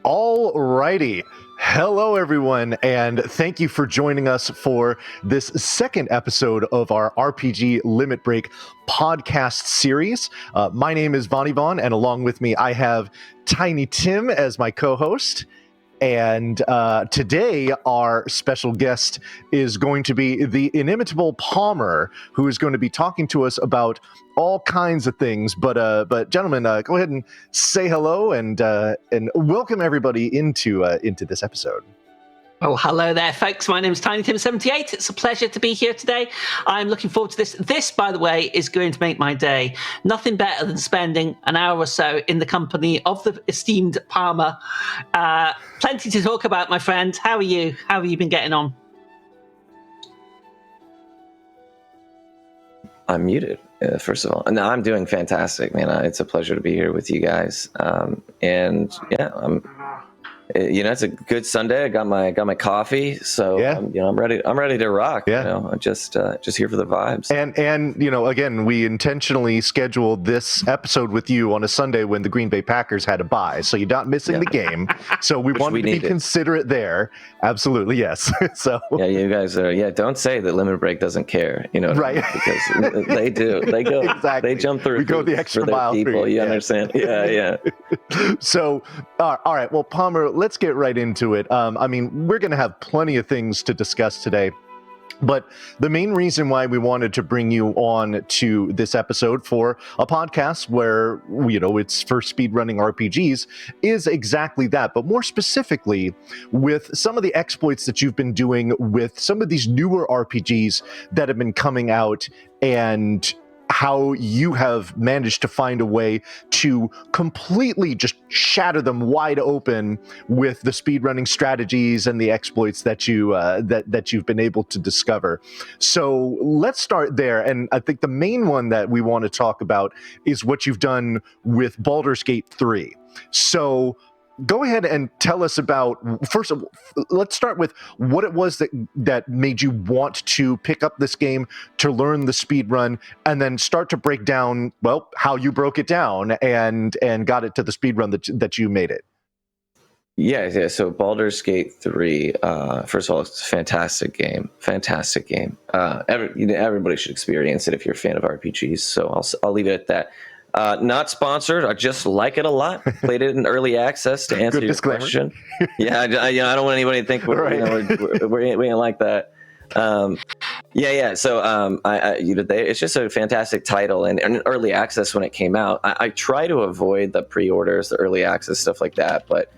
All righty. Hello, everyone, and thank you for joining us for this second episode of our RPG Limit Break podcast series. My name is Vonnie Vaughn, and along with me, I have Tiny Tim as my co-host. And today, our special guest is going to be the inimitable Palmer, who is going to be talking to us about all kinds of things. But gentlemen, go ahead and say hello and welcome everybody into this episode. Well, hello there, folks. My name is Tiny Tim 78. It's a pleasure to be here today. I'm looking forward to this. This, by the way, is going to make my day. Nothing better than spending an hour or so in the company of the esteemed Palmer. Plenty to talk about, my friend. How are you? How have you been getting on? I'm muted, first of all. No, I'm doing fantastic, man. It's a pleasure to be here with you guys. And yeah, it's a good Sunday. I got my coffee, so yeah. I'm ready to rock. Yeah. I'm just here for the vibes. And again, we intentionally scheduled this episode with you on a Sunday when the Green Bay Packers had a bye, so you're not missing the game. So we wanted to be considerate there. Absolutely, yes. So yeah, you guys are. Yeah, don't say that Limit Break doesn't care. Right? Because they do. They go. Exactly. They jump through. We go the extra for their mile. People, you understand? Yeah. So, all right. Well, Palmer, let's get right into it. We're going to have plenty of things to discuss today. But the main reason why we wanted to bring you on to this episode for a podcast where, it's for speedrunning RPGs is exactly that. But more specifically, with some of the exploits that you've been doing with some of these newer RPGs that have been coming out and how you have managed to find a way to completely just shatter them wide open with the speedrunning strategies and the exploits that you that you've been able to discover. So let's start there. And I think the main one that we want to talk about is what you've done with Baldur's Gate 3. So go ahead and tell us about, first of all, let's start with what it was that made you want to pick up this game to learn the speed run, and then start to break down, how you broke it down and got it to the speed run that you made it. Yeah. So Baldur's Gate 3, first of all, it's a fantastic game. Everybody should experience it if you're a fan of RPGs. So I'll leave it at that. Not sponsored. I just like it a lot. Played it in early access to answer your question. Yeah, I don't want anybody to think we ain't like that. Yeah. So it's just a fantastic title, and in early access when it came out, I try to avoid the pre-orders, the early access stuff like that. But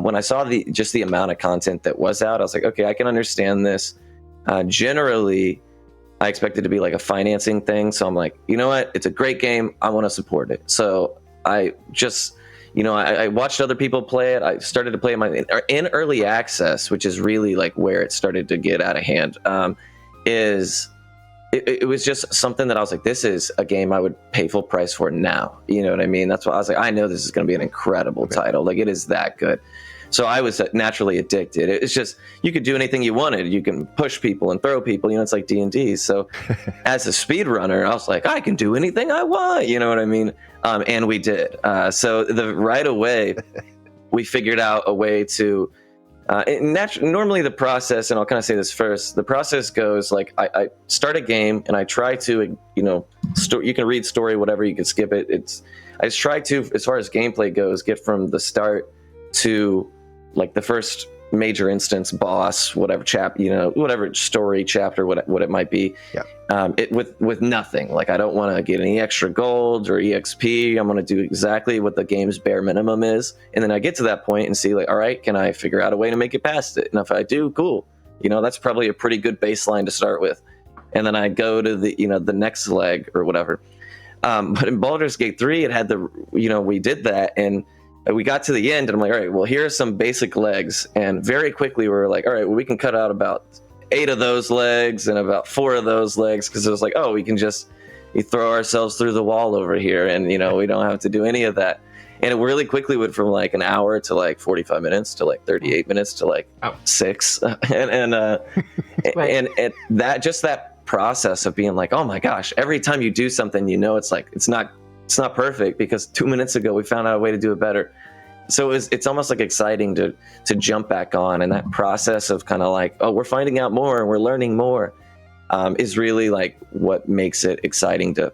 when I saw the amount of content that was out, I was like, okay, I can understand this. Generally, I expect it to be like a financing thing. So I'm like, you know what? It's a great game. I want to support it. So I just, I watched other people play it. I started to play it in early access, which is really like where it started to get out of hand. It was just something that I was like, this is a game I would pay full price for now. You know what I mean? That's why I was like, I know this is going to be an incredible title. Like, it is that good. So I was naturally addicted. It's just, you could do anything you wanted. You can push people and throw people, it's like D&D. So as a speedrunner, I was like, I can do anything I want. You know what I mean? And we did. So right away, we figured out a way to, normally the process, and I'll kind of say this first, the process goes like, I start a game and I try to, you can read story, whatever, you can skip it. I just try to, as far as gameplay goes, get from the start to like the first major instance boss, whatever whatever story chapter, what it might be. Yeah. With nothing. Like, I don't want to get any extra gold or EXP. I'm going to do exactly what the game's bare minimum is. And then I get to that point and see like, all right, can I figure out a way to make it past it? And if I do, cool. That's probably a pretty good baseline to start with. And then I go to the next leg or whatever. But in Baldur's Gate 3, it had we did that, and we got to the end, and I'm like, all right, well, here are some basic legs. And very quickly, we were like, all right, well, we can cut out about 8 of those legs and about 4 of those legs, because it was like, oh, we can just throw ourselves through the wall over here, and, we don't have to do any of that. And it really quickly went from like an hour to like 45 minutes to like 38 minutes to like 6. And that, just that process of being like, oh my gosh, every time you do something, it's like, it's not perfect, because 2 minutes ago we found out a way to do it better. so it's almost like exciting to jump back on, and that process of kind of like, oh, we're finding out more and we're learning more, is really like what makes it exciting to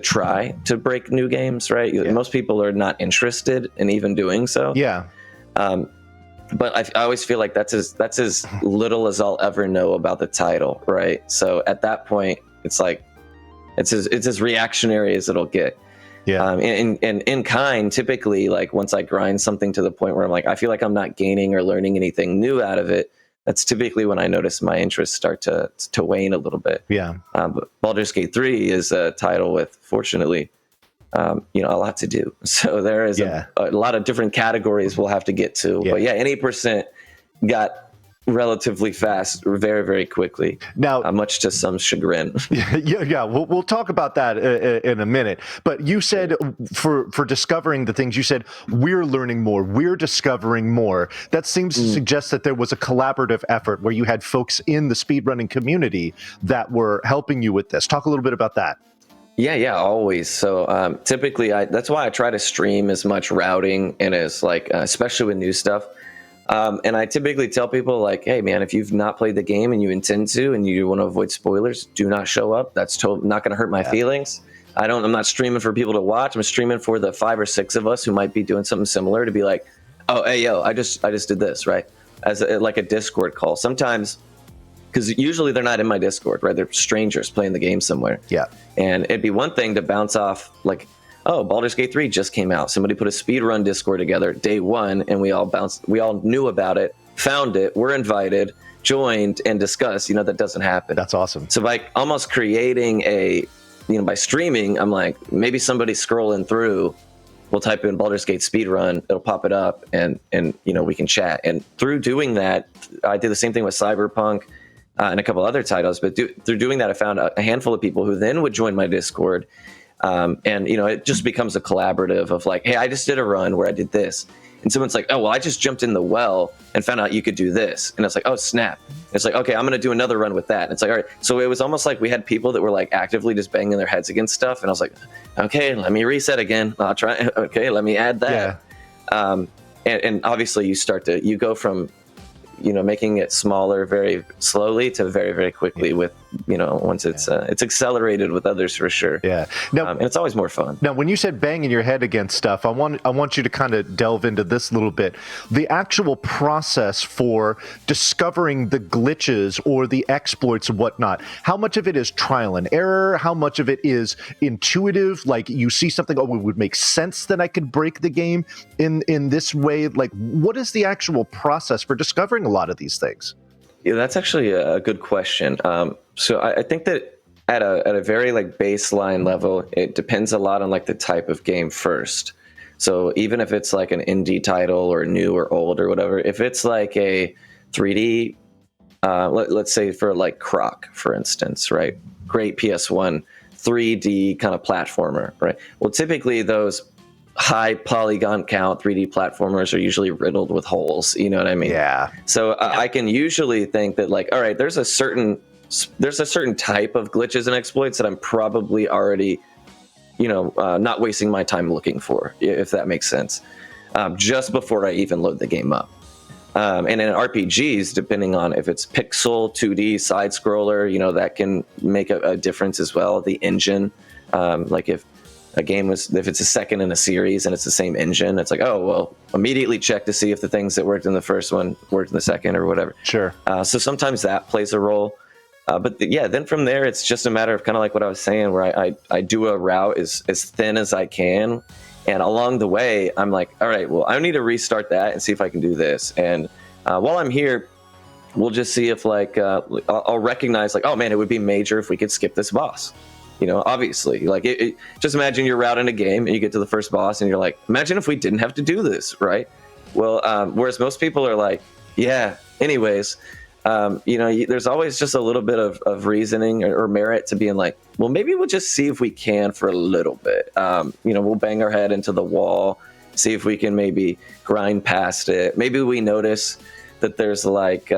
try to break new games, right? Yeah. Most people are not interested in even doing so. Yeah. But I always feel like that's as little as I'll ever know about the title, right? So at that point, it's like it's as reactionary as it'll get. Yeah. And in kind, typically, like once I grind something to the point where I'm like, I feel like I'm not gaining or learning anything new out of it, that's typically when I notice my interests start to wane a little bit. Yeah. But Baldur's Gate 3 is a title with, fortunately, a lot to do. So there is a lot of different categories we'll have to get to. Yeah. But yeah, any percent got relatively fast, very, very quickly. Now, much to some chagrin. Yeah. We'll talk about that in a minute. But you said for discovering the things, you said we're learning more, we're discovering more. That seems to suggest that there was a collaborative effort where you had folks in the speedrunning community that were helping you with this. Talk a little bit about that. Yeah, always. So typically, that's why I try to stream as much routing and as like, especially with new stuff. And I typically tell people like, hey man, if you've not played the game and you intend to, and you want to avoid spoilers, do not show up. That's not going to hurt my feelings. I'm not streaming for people to watch. I'm streaming for the 5 or 6 of us who might be doing something similar to be like, oh, hey, yo, I just did this, right? As like a Discord call. Sometimes, because usually they're not in my Discord, right? They're strangers playing the game somewhere. Yeah. And it'd be one thing to bounce off like, oh, Baldur's Gate 3 just came out. Somebody put a speedrun Discord together day one, and we all knew about it, found it, were invited, joined, and discussed. That doesn't happen. That's awesome. So by almost creating by streaming, I'm like, maybe somebody scrolling through will type in Baldur's Gate speedrun, it'll pop it up, and we can chat. And through doing that, I did the same thing with Cyberpunk and a couple other titles. But through doing that, I found a handful of people who then would join my Discord. And it just becomes a collaborative of like, hey, I just did a run where I did this, and someone's like, oh, well, I just jumped in the well and found out you could do this, and it's like, oh, snap. And it's like, okay, I'm gonna do another run with that, and it's like, all right. So it was almost like we had people that were like actively just banging their heads against stuff, and I was like, okay, let me reset again. I'll try. Okay, let me add that. Yeah. And obviously you go from making it smaller very slowly to very, very quickly with, once it's accelerated with others for sure. Yeah. Now, and it's always more fun. Now, when you said banging your head against stuff, I want you to kind of delve into this a little bit. The actual process for discovering the glitches or the exploits and whatnot, how much of it is trial and error? How much of it is intuitive? Like you see something, oh, it would make sense that I could break the game in this way. Like, what is the actual process for discovering a lot of these things? Yeah, that's actually a good question. So I think that at a very like baseline level, it depends a lot on like the type of game first. So even if it's like an indie title or new or old or whatever, if it's like a 3D, let's say for like Croc, for instance, right? Great PS1 3D kind of platformer, right? Well, typically those high polygon count 3D platformers are usually riddled with holes. You know what I mean? Yeah. So I can usually think that like, all right, there's a certain type of glitches and exploits that I'm probably already, not wasting my time looking for, if that makes sense, just before I even load the game up. And in RPGs, depending on if it's pixel, 2D, side scroller, that can make a difference as well. The engine, like if it's a second in a series and it's the same engine, it's like, oh, well, immediately check to see if the things that worked in the first one worked in the second or whatever. Sure. So sometimes that plays a role. But then from there, it's just a matter of kind of like what I was saying, where I do a route as thin as I can. And along the way, I'm like, all right, well, I need to restart that and see if I can do this. And while I'm here, we'll just see if like, I'll recognize like, oh man, it would be major if we could skip this boss. Obviously, like just imagine you're routing a game and you get to the first boss and you're like, imagine if we didn't have to do this, right? Well, whereas most people are like, yeah, anyways, there's always just a little bit of reasoning or merit to being like, well, maybe we'll just see if we can for a little bit. We'll bang our head into the wall, see if we can maybe grind past it. Maybe we notice that there's like,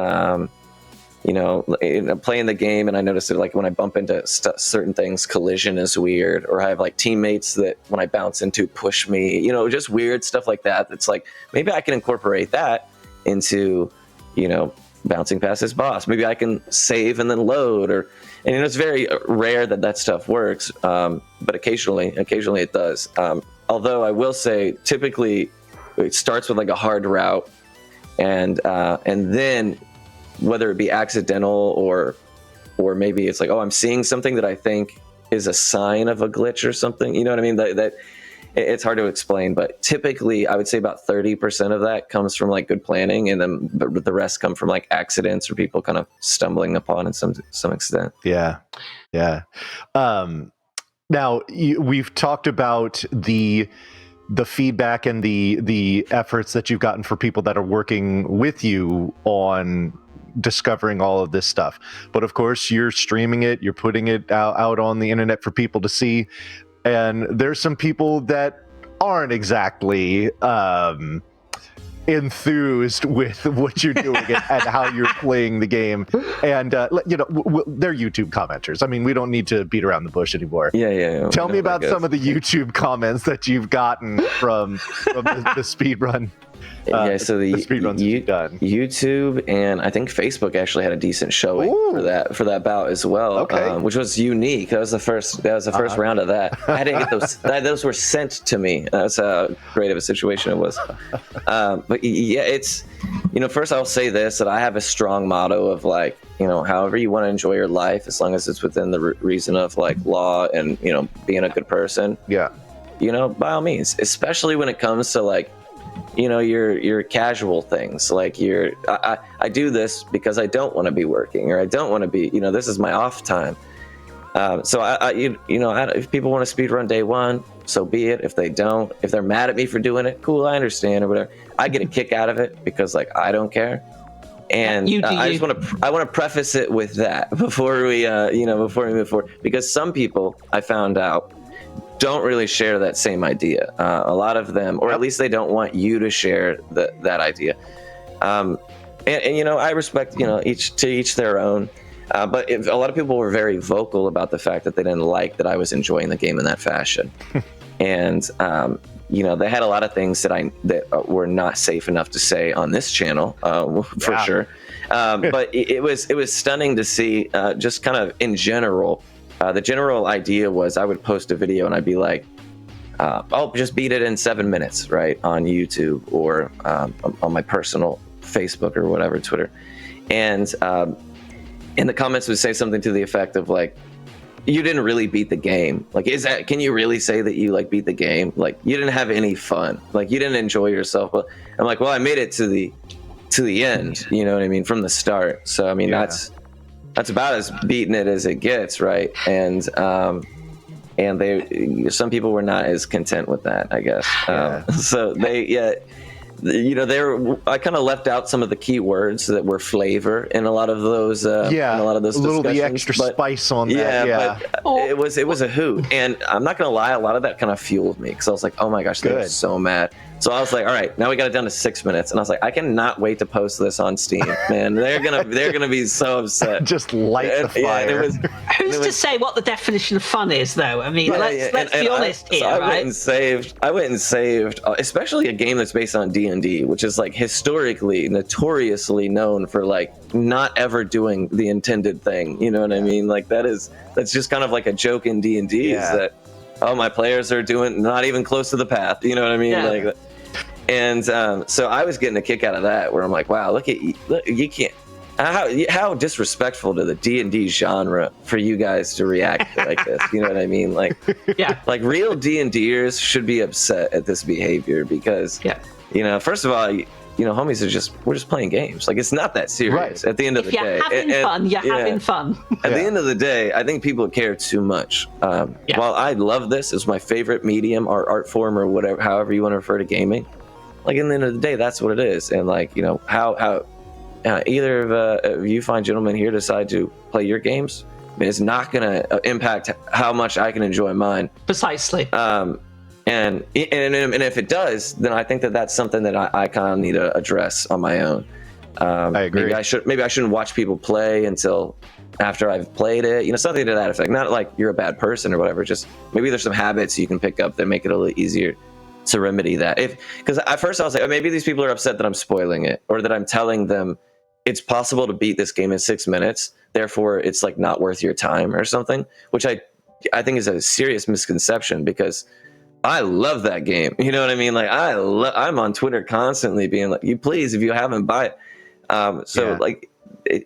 playing the game, and I noticed that like when I bump into certain things, collision is weird, or I have like teammates that when I bounce into push me, just weird stuff like that. It's like maybe I can incorporate that into, bouncing past this boss. Maybe I can save and then load, and it's very rare that stuff works, but occasionally it does. Although I will say, typically it starts with like a hard route, and then whether it be accidental or maybe it's like, oh, I'm seeing something that I think is a sign of a glitch or something. You know what I mean? That it's hard to explain, but typically I would say about 30% of that comes from like good planning, and then the rest come from like accidents or people kind of stumbling upon in some extent. Yeah. Now we've talked about the feedback and the efforts that you've gotten for people that are working with you on discovering all of this stuff, but of course you're streaming it, you're putting it out on the internet for people to see, and there's some people that aren't exactly enthused with what you're doing and how you're playing the game, and they're YouTube commenters. I mean, we don't need to beat around the bush anymore. Yeah. Tell me about some of the YouTube comments that you've gotten from the speedrun. So the speedruns you've done. YouTube and I think Facebook actually had a decent showing for that bout as well, which was unique. That was the first round of that. I didn't get those. Those were sent to me. That's how great of a situation it was. But yeah, it's first I'll say this, that I have a strong motto of like, however you want to enjoy your life, as long as it's within the reason of like law and being a good person. Yeah. By all means, especially when it comes to like, your casual things, like I do this because I don't want to be working, or I don't want to be, this is my off time. So if people want to speedrun day one, so be it. If they don't, if they're mad at me for doing it, cool, I understand, or whatever. I get a kick out of it because like I don't care. And I want to preface it with that before we move forward, because some people I found out don't really share that same idea. A lot of them, or at least they don't want you to share that idea. And I respect, each their own. But a lot of people were very vocal about the fact that they didn't like that I was enjoying the game in that fashion. And, they had a lot of things that were not safe enough to say on this channel, for sure. But it was stunning to see, just kind of in general. The general idea was I would post a video and I'd be like, I'll just beat it in 7 minutes, right, on YouTube or on my personal Facebook or whatever, Twitter. And in the comments would say something to the effect of like, you didn't really beat the game. Like, can you really say that you like beat the game? Like, you didn't have any fun. Like, you didn't enjoy yourself. But I'm like, well, I made it to the end, you know what I mean, from the start. So, I mean, that's about as beaten it as it gets, right? And some people were not as content with that, I guess. So I kind of left out some of the key words that were flavor in a lot of those. In a lot of those discussions. A little the extra spice on that. Yeah, but it was a hoot, and I'm not gonna lie, a lot of that kind of fueled me because I was like, oh my gosh, they're so mad. So I was like, all right, now we got it down to 6 minutes, and I was like, I cannot wait to post this on Steam, man. They're gonna be so upset. Just light the fire. Who's to say what the definition of fun is, though? I mean, let's be honest here, right? I went and saved, especially a game that's based on D&D, which is like historically, notoriously known for like not ever doing the intended thing. You know what I mean? Like that's just kind of like a joke in D&D is that, oh, my players are doing not even close to the path. You know what I mean? Like. And so I was getting a kick out of that, where I'm like, wow, look, you can't. How disrespectful to the D&D genre for you guys to react like this. You know what I mean? Like, like real D&Ders should be upset at this behavior because, first of all, homies we're just playing games. Like, it's not that serious at the end of the day. You're having fun. At the end of the day, I think people care too much. While I love this, it's my favorite medium or art form or whatever, however you want to refer to gaming. Like, in the end of the day, that's what it is. And like, how either of you fine gentlemen here decide to play your games, I mean, it's not going to impact how much I can enjoy mine. Precisely. And if it does, then I think that's something that I kind of need to address on my own. I agree. Maybe I shouldn't watch people play until after I've played it. Something to that effect. Not like you're a bad person or whatever. Just maybe there's some habits you can pick up that make it a little easier to remedy that. Because at first I was like, oh, maybe these people are upset that I'm spoiling it, or that I'm telling them it's possible to beat this game in 6 minutes, therefore it's like not worth your time or something, which I think is a serious misconception, because I love that game. You know what I mean? Like I'm on Twitter constantly being like, you please, if you haven't, buy it. Like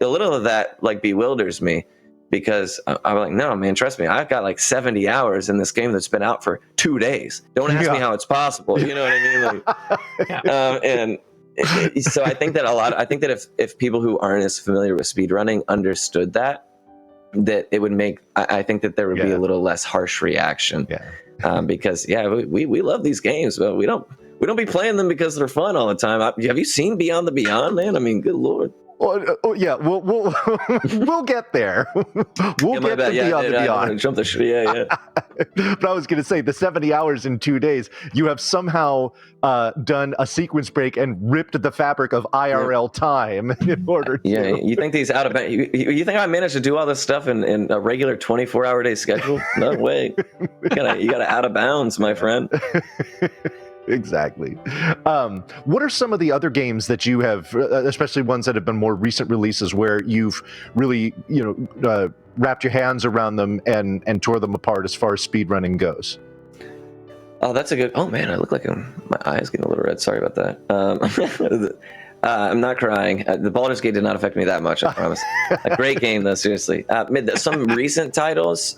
a little of that like bewilders me, because I'm like, no, man, trust me, I've got like 70 hours in this game that's been out for 2 days. Don't ask me how it's possible. You know what I mean? Like, so I think that if people who aren't as familiar with speedrunning understood that it would make, I think that there would be a little less harsh reaction. Because we love these games, but we don't be playing them because they're fun all the time. Have you seen Beyond the Beyond, man? I mean, good Lord. We'll get there. We'll get to Beyond the Beyond. Jump the But I was going to say, the 70 hours in 2 days, you have somehow done a sequence break and ripped the fabric of IRL time in order to. Yeah, you think these out of you think I managed to do all this stuff in a regular 24-hour day schedule? No way. You gotta out of bounds, my friend. Exactly. What are some of the other games that you have, especially ones that have been more recent releases, where you've really, wrapped your hands around them and tore them apart as far as speedrunning goes? Oh, that's a good. Oh man, I look like my eyes getting a little red. Sorry about that. I'm not crying. The Baldur's Gate did not affect me that much, I promise. A great game, though. Seriously. Some recent titles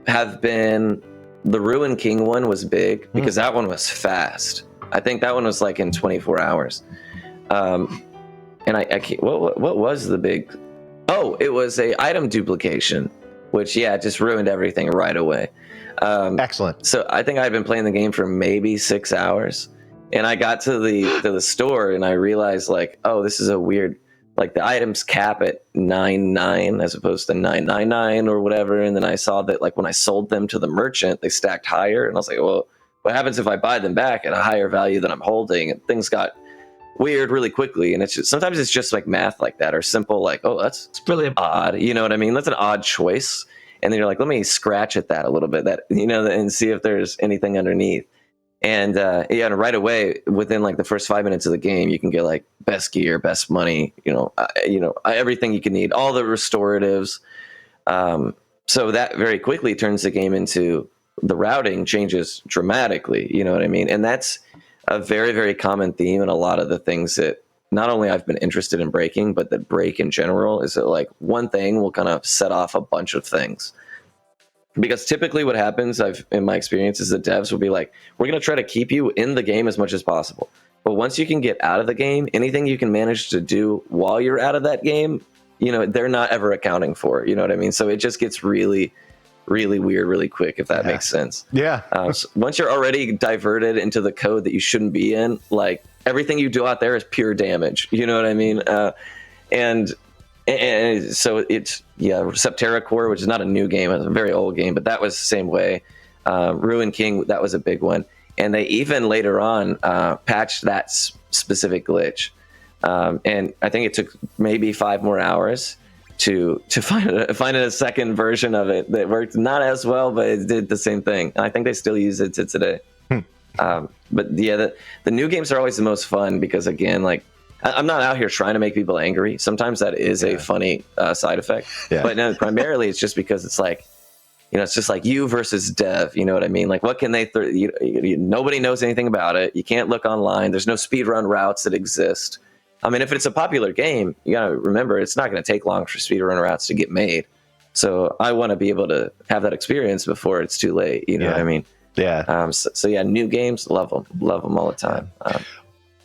have been. The Ruin King one was big because that one was fast. I think that one was like in 24 hours. And I can't, what was the big? Oh, it was a item duplication, which just ruined everything right away. Excellent. So I think I'd been playing the game for maybe 6 hours, and I got to the store and I realized like, oh, this is a weird. Like the items cap at 99 as opposed to 999 or whatever. And then I saw that like when I sold them to the merchant, they stacked higher. And I was like, well, what happens if I buy them back at a higher value than I'm holding? And things got weird really quickly. And sometimes it's just like math like that, or simple, like, oh, it's brilliant. Odd. You know what I mean? That's an odd choice. And then you're like, let me scratch at that a little bit, and see if there's anything underneath. And and right away, within like the first 5 minutes of the game, you can get like best gear, best money, everything you can need, all the restoratives. So that very quickly turns the game into the routing changes dramatically. You know what I mean? And that's a very, very common theme in a lot of the things that not only I've been interested in breaking, but that break in general, is that like one thing will kind of set off a bunch of things. Because typically what happens, in my experience, is the devs will be like, we're going to try to keep you in the game as much as possible. But once you can get out of the game, anything you can manage to do while you're out of that game, they're not ever accounting for. You know what I mean? So it just gets really, really weird really quick, if that makes sense. Yeah. So once you're already diverted into the code that you shouldn't be in, like everything you do out there is pure damage. You know what I mean? And so it's Septerra Core, which is not a new game, it's a very old game, but that was the same way. Ruin King, that was a big one, and they even later on patched that specific glitch, and I think it took maybe 5 more hours to find a second version of it that worked not as well, but it did the same thing. And I think they still use it to today. But the new games are always the most fun because, again, like, I'm not out here trying to make people angry. Sometimes that is a funny side effect. But no, primarily it's just because it's like, it's just like you versus dev. You know what I mean? Like, what can they? Nobody knows anything about it. You can't look online. There's no speedrun routes that exist. I mean, if it's a popular game, you gotta remember it's not going to take long for speedrun routes to get made. So I want to be able to have that experience before it's too late. You know what I mean? Yeah. So new games, love them all the time.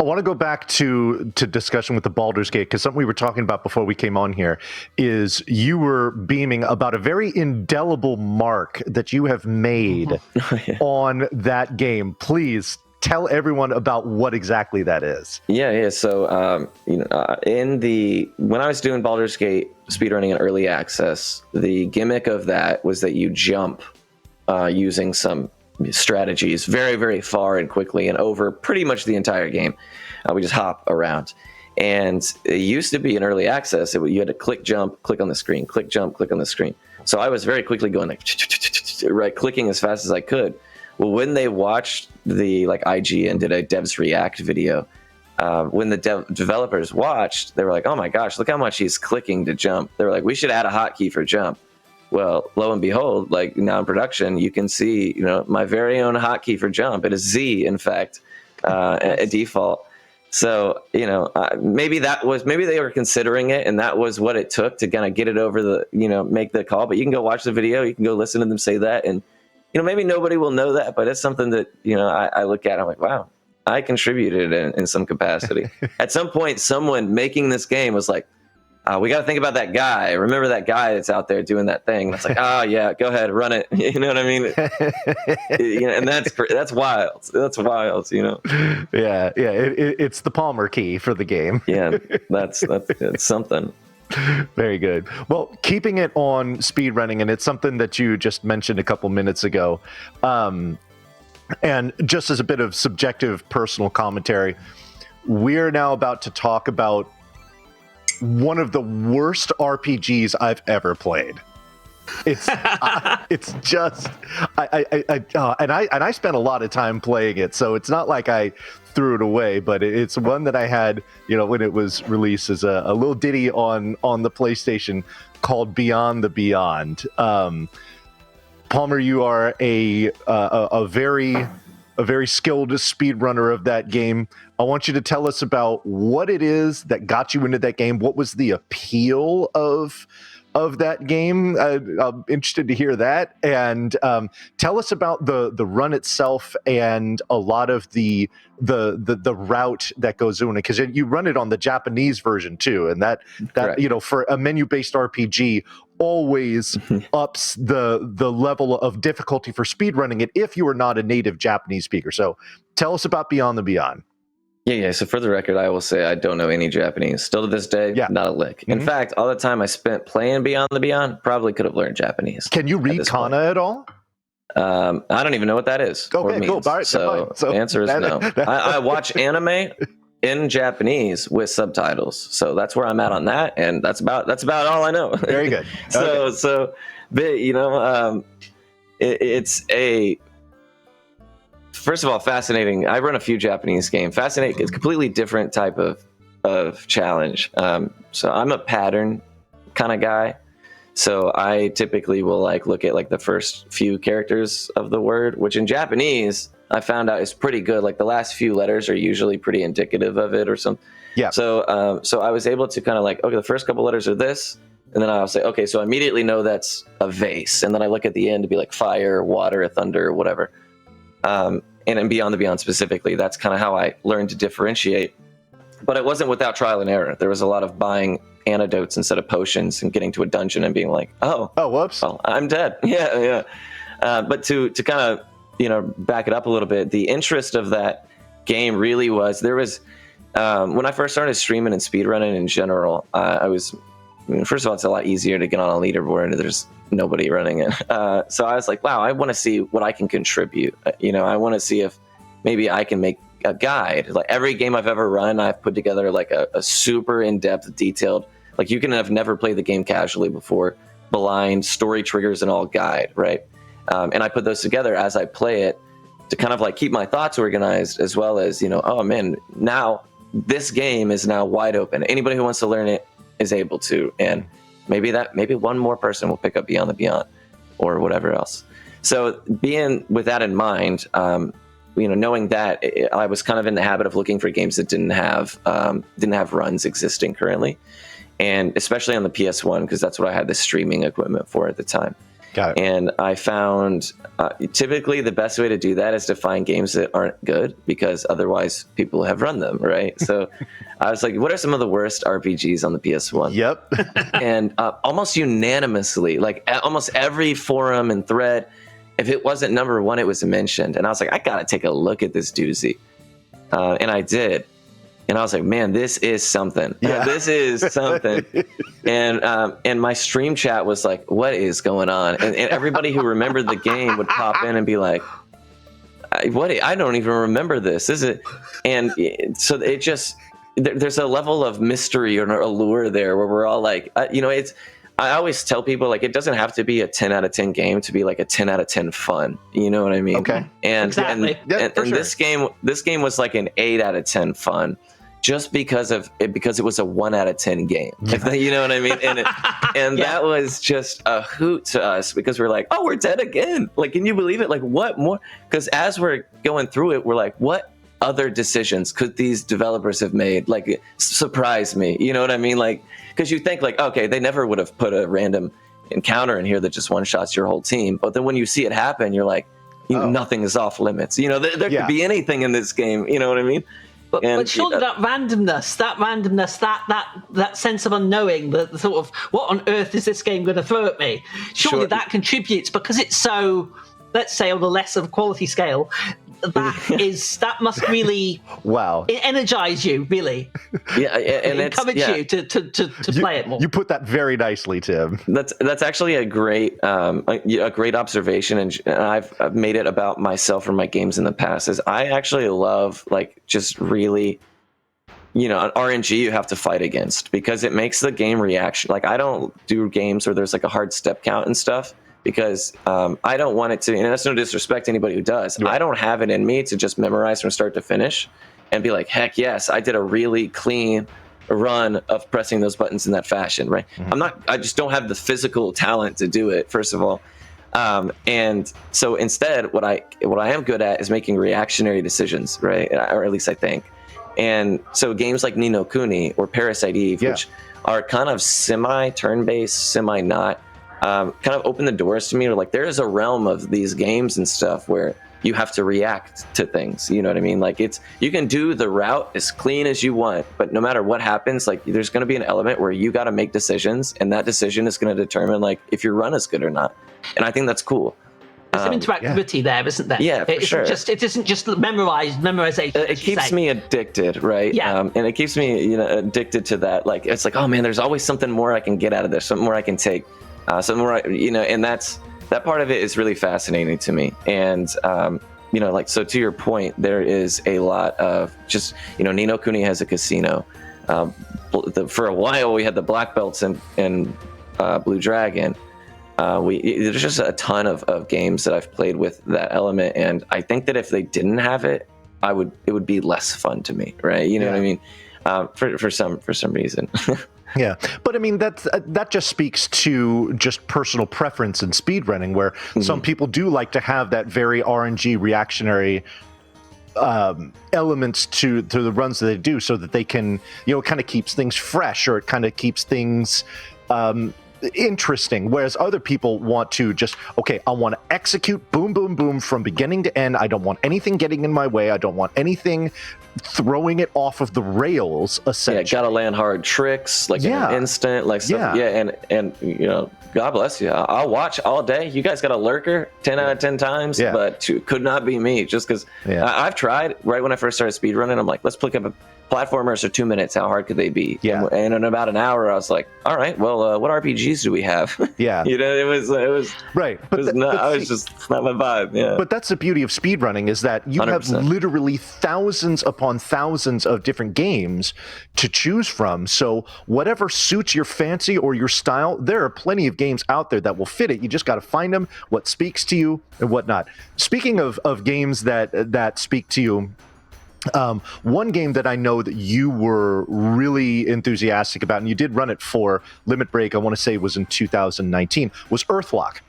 I want to go back to discussion with the Baldur's Gate, because something we were talking about before we came on here is you were beaming about a very indelible mark that you have made on that game. Please tell everyone about what exactly that is. Yeah. So, when I was doing Baldur's Gate speedrunning in early access, the gimmick of that was that you jump using some strategies very, very far and quickly and over pretty much the entire game. We just hop around. And it used to be in early access. You had to click, jump, click on the screen, click, jump, click on the screen. So I was very quickly going like, right, clicking as fast as I could. Well, when they watched the like IGN did a devs react video, when the developers watched, they were like, oh my gosh, look how much he's clicking to jump. They were like, we should add a hotkey for jump. Well, lo and behold, like now in production, you can see, my very own hotkey for jump. It is Z, in fact, a default. So, maybe they were considering it, and that was what it took to kind of get it over the, make the call. But you can go watch the video, you can go listen to them say that, and maybe nobody will know that, but it's something that I look at. I'm like, wow, I contributed in some capacity. At some point, someone making this game was like, we got to think about that guy. Remember that guy that's out there doing that thing? And it's like, oh yeah, go ahead, run it. You know what I mean? And that's wild. That's wild. Yeah. It's the Palmer key for the game. Yeah, that's something. Very good. Well, keeping it on speedrunning, and it's something that you just mentioned a couple minutes ago. And just as a bit of subjective personal commentary, we're now about to talk about one of the worst RPGs I've ever played. It's it's just and I spent a lot of time playing it, so it's not like I threw it away, but it's one that I had, when it was released as a little ditty on the PlayStation called Beyond the Beyond. Palmer, you are a very skilled speedrunner of that game. I want you to tell us about what it is that got you into that game. What was the appeal of that game? I'm interested to hear that. And tell us about the run itself and a lot of the route that goes on it, because you run it on the Japanese version too, and that for a menu-based RPG always ups the level of difficulty for speedrunning it if you are not a native Japanese speaker. So tell us about Beyond the Beyond. Yeah. So for the record, I will say I don't know any Japanese. Still to this day, not a lick. Mm-hmm. In fact, all the time I spent playing Beyond the Beyond, probably could have learned Japanese. Can you read kana at all? I don't even know what that is. Okay, cool. All right, so the answer is no. I watch anime in Japanese with subtitles, so that's where I'm at on that, and that's about all I know. Very good. It's a first of all fascinating. I run a few Japanese games. Fascinating. It's a completely different type of challenge. So I'm a pattern kind of guy. So I typically will look at the first few characters of the word, which in Japanese I found out is pretty good. Like the last few letters are usually pretty indicative of it or something. Yeah. So I was able to kind of okay, the first couple letters are this, and then I'll say, okay, so I immediately know that's a vase, and then I look at the end to be like fire, water, thunder, whatever. And in Beyond the Beyond specifically, that's kind of how I learned to differentiate. But it wasn't without trial and error. There was a lot of buying antidotes instead of potions and getting to a dungeon and being like, oh, whoops, well, I'm dead. Yeah. But to kind of, back it up a little bit, the interest of that game really was, there was, when I first started streaming and speedrunning in general, first of all, it's a lot easier to get on a leaderboard. There's nobody running it. So I was like, wow, I want to see what I can contribute. I want to see if maybe I can make a guide. Like every game I've ever run, I've put together a super in-depth, detailed, you can have never played the game casually before, blind, story triggers and all guide, right? And I put those together as I play it to kind of keep my thoughts organized, as well as, oh man, now this game is now wide open. Anybody who wants to learn it is able to, and maybe one more person will pick up Beyond the Beyond or whatever else. So being with that in mind, knowing that I was kind of in the habit of looking for games that didn't have runs existing currently, and especially on the PS1, because that's what I had the streaming equipment for at the time. Got it. And I found typically the best way to do that is to find games that aren't good, because otherwise people have run them, right? So I was like, what are some of the worst RPGs on the PS1? Yep. And almost unanimously, almost every forum and thread, if it wasn't number one, it was mentioned. And I was like, I got to take a look at this doozy. And I did. And I was like, man, this is something. Yeah. This is something. And my stream chat was like, what is going on? And everybody who remembered the game would pop in and be like, I don't even remember this. Is it? And so it just, there's a level of mystery or allure there where we're all like, I always tell people, like, it doesn't have to be a 10 out of 10 game to be like a 10 out of 10 fun. You know what I mean? Okay. And Exactly. and this game was like an 8 out of 10 fun, just because it was a 1 out of 10 game. You know what I mean? And that was just a hoot to us, because we're like, oh, we're dead again. Like, can you believe it? Like, what more? Because as we're going through it, we're like, what other decisions could these developers have made? Like, surprise me. You know what I mean? Like, because you think like, okay, they never would have put a random encounter in here that just one shots your whole team. But then when you see it happen, you're like, nothing is off limits. You know, there could be anything in this game. You know what I mean? But surely that randomness, that sense of unknowing, the sort of, what on earth is this game going to throw at me? Surely that contributes, because it's so, let's say, on a lesser quality scale, that must really energize you, really. And encourage you to play it more. You put that very nicely, Tim. That's actually a great observation, and I've made it about myself or my games in the past. Is I actually love, like, just really, an RNG you have to fight against, because it makes the game reaction. Like, I don't do games where there's like a hard step count and stuff, because I don't want it to, and that's no disrespect to anybody who does. I don't have it in me to just memorize from start to finish and be like, heck yes, I did a really clean run of pressing those buttons in that fashion, right? I just don't have the physical talent to do it, first of all. And so instead, what I am good at is making reactionary decisions, right? Or at least I think. And so games like Ni no Kuni or Parasite Eve, which are kind of semi turn-based, semi not, kind of open the doors to me. Like, there is a realm of these games and stuff where you have to react to things. You know what I mean? Like, you can do the route as clean as you want, but no matter what happens, like, there's going to be an element where you got to make decisions, and that decision is going to determine, like, if your run is good or not. And I think that's cool. There's some interactivity there, isn't there? Yeah, for sure. It isn't just memorization. It keeps me addicted, right? Yeah. And it keeps me, addicted to that. Like, it's like, oh man, there's always something more I can get out of this, something more I can take. Something more, and that part of it is really fascinating to me. And, like, so to your point, there is a lot of just, Ni no Kuni has a casino. For a while, we had the black belts in Blue Dragon. There's just a ton of games that I've played with that element. And I think that if they didn't have it, it would be less fun to me. Right. You know what I mean? For some reason. Yeah, but I mean, that just speaks to just personal preference in speedrunning, where some people do like to have that very RNG reactionary elements to the runs that they do, so that they can, it kind of keeps things fresh, or it kind of keeps things interesting, whereas other people want to just, I want to execute boom, boom, boom from beginning to end. I don't want anything getting in my way. I don't want anything throwing it off of the rails, essentially. Yeah, gotta land hard tricks, like in an instant, like stuff. And God bless you. I'll watch all day. You guys got a lurker 10 out of 10 times, but could not be me, just because I've tried right when I first started speedrunning. I'm like, let's pick up a platformers for 2 minutes. How hard could they be? And in about an hour, I was like, all right, well, what RPGs do we have? It was right. But I was just not my vibe. Yeah. But that's the beauty of speedrunning, is that you 100%. Have literally thousands upon thousands of different games to choose from. So whatever suits your fancy or your style, there are plenty of games out there that will fit it. You just got to find them, what speaks to you and whatnot. Speaking of games that speak to you, one game that I know that you were really enthusiastic about, and you did run it for Limit Break, I want to say it was in 2019, was Earthlock,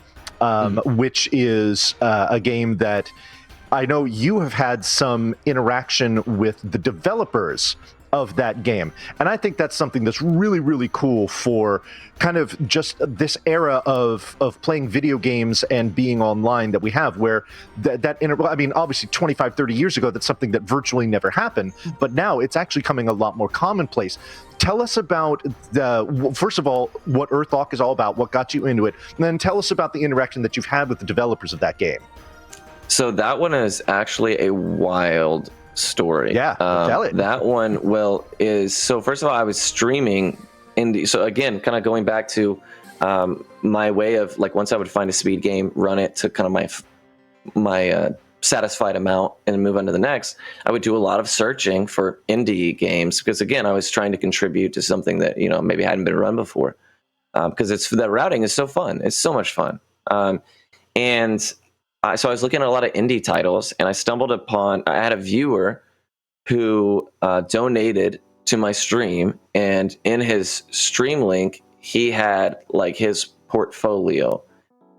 which is a game that I know you have had some interaction with the developers of that game. And I think that's something that's really, really cool for kind of just this era of playing video games and being online that we have, where obviously 25, 30 years ago, that's something that virtually never happened. But now it's actually coming a lot more commonplace. Tell us about first of all, what Earthlock is all about, what got you into it, and then tell us about the interaction that you've had with the developers of that game. So that one is actually a wild story. Tell it. That one, so first of all, I was streaming indie. So again, kind of going back to my way of, like, once I would find a speed game, run it to kind of my satisfied amount and move on to the next, I would do a lot of searching for indie games because, again, I was trying to contribute to something that, maybe hadn't been run before. Because the routing is so fun. It's so much fun. So I was looking at a lot of indie titles, and I stumbled upon, I had a viewer who donated to my stream, and in his stream link, he had like his portfolio.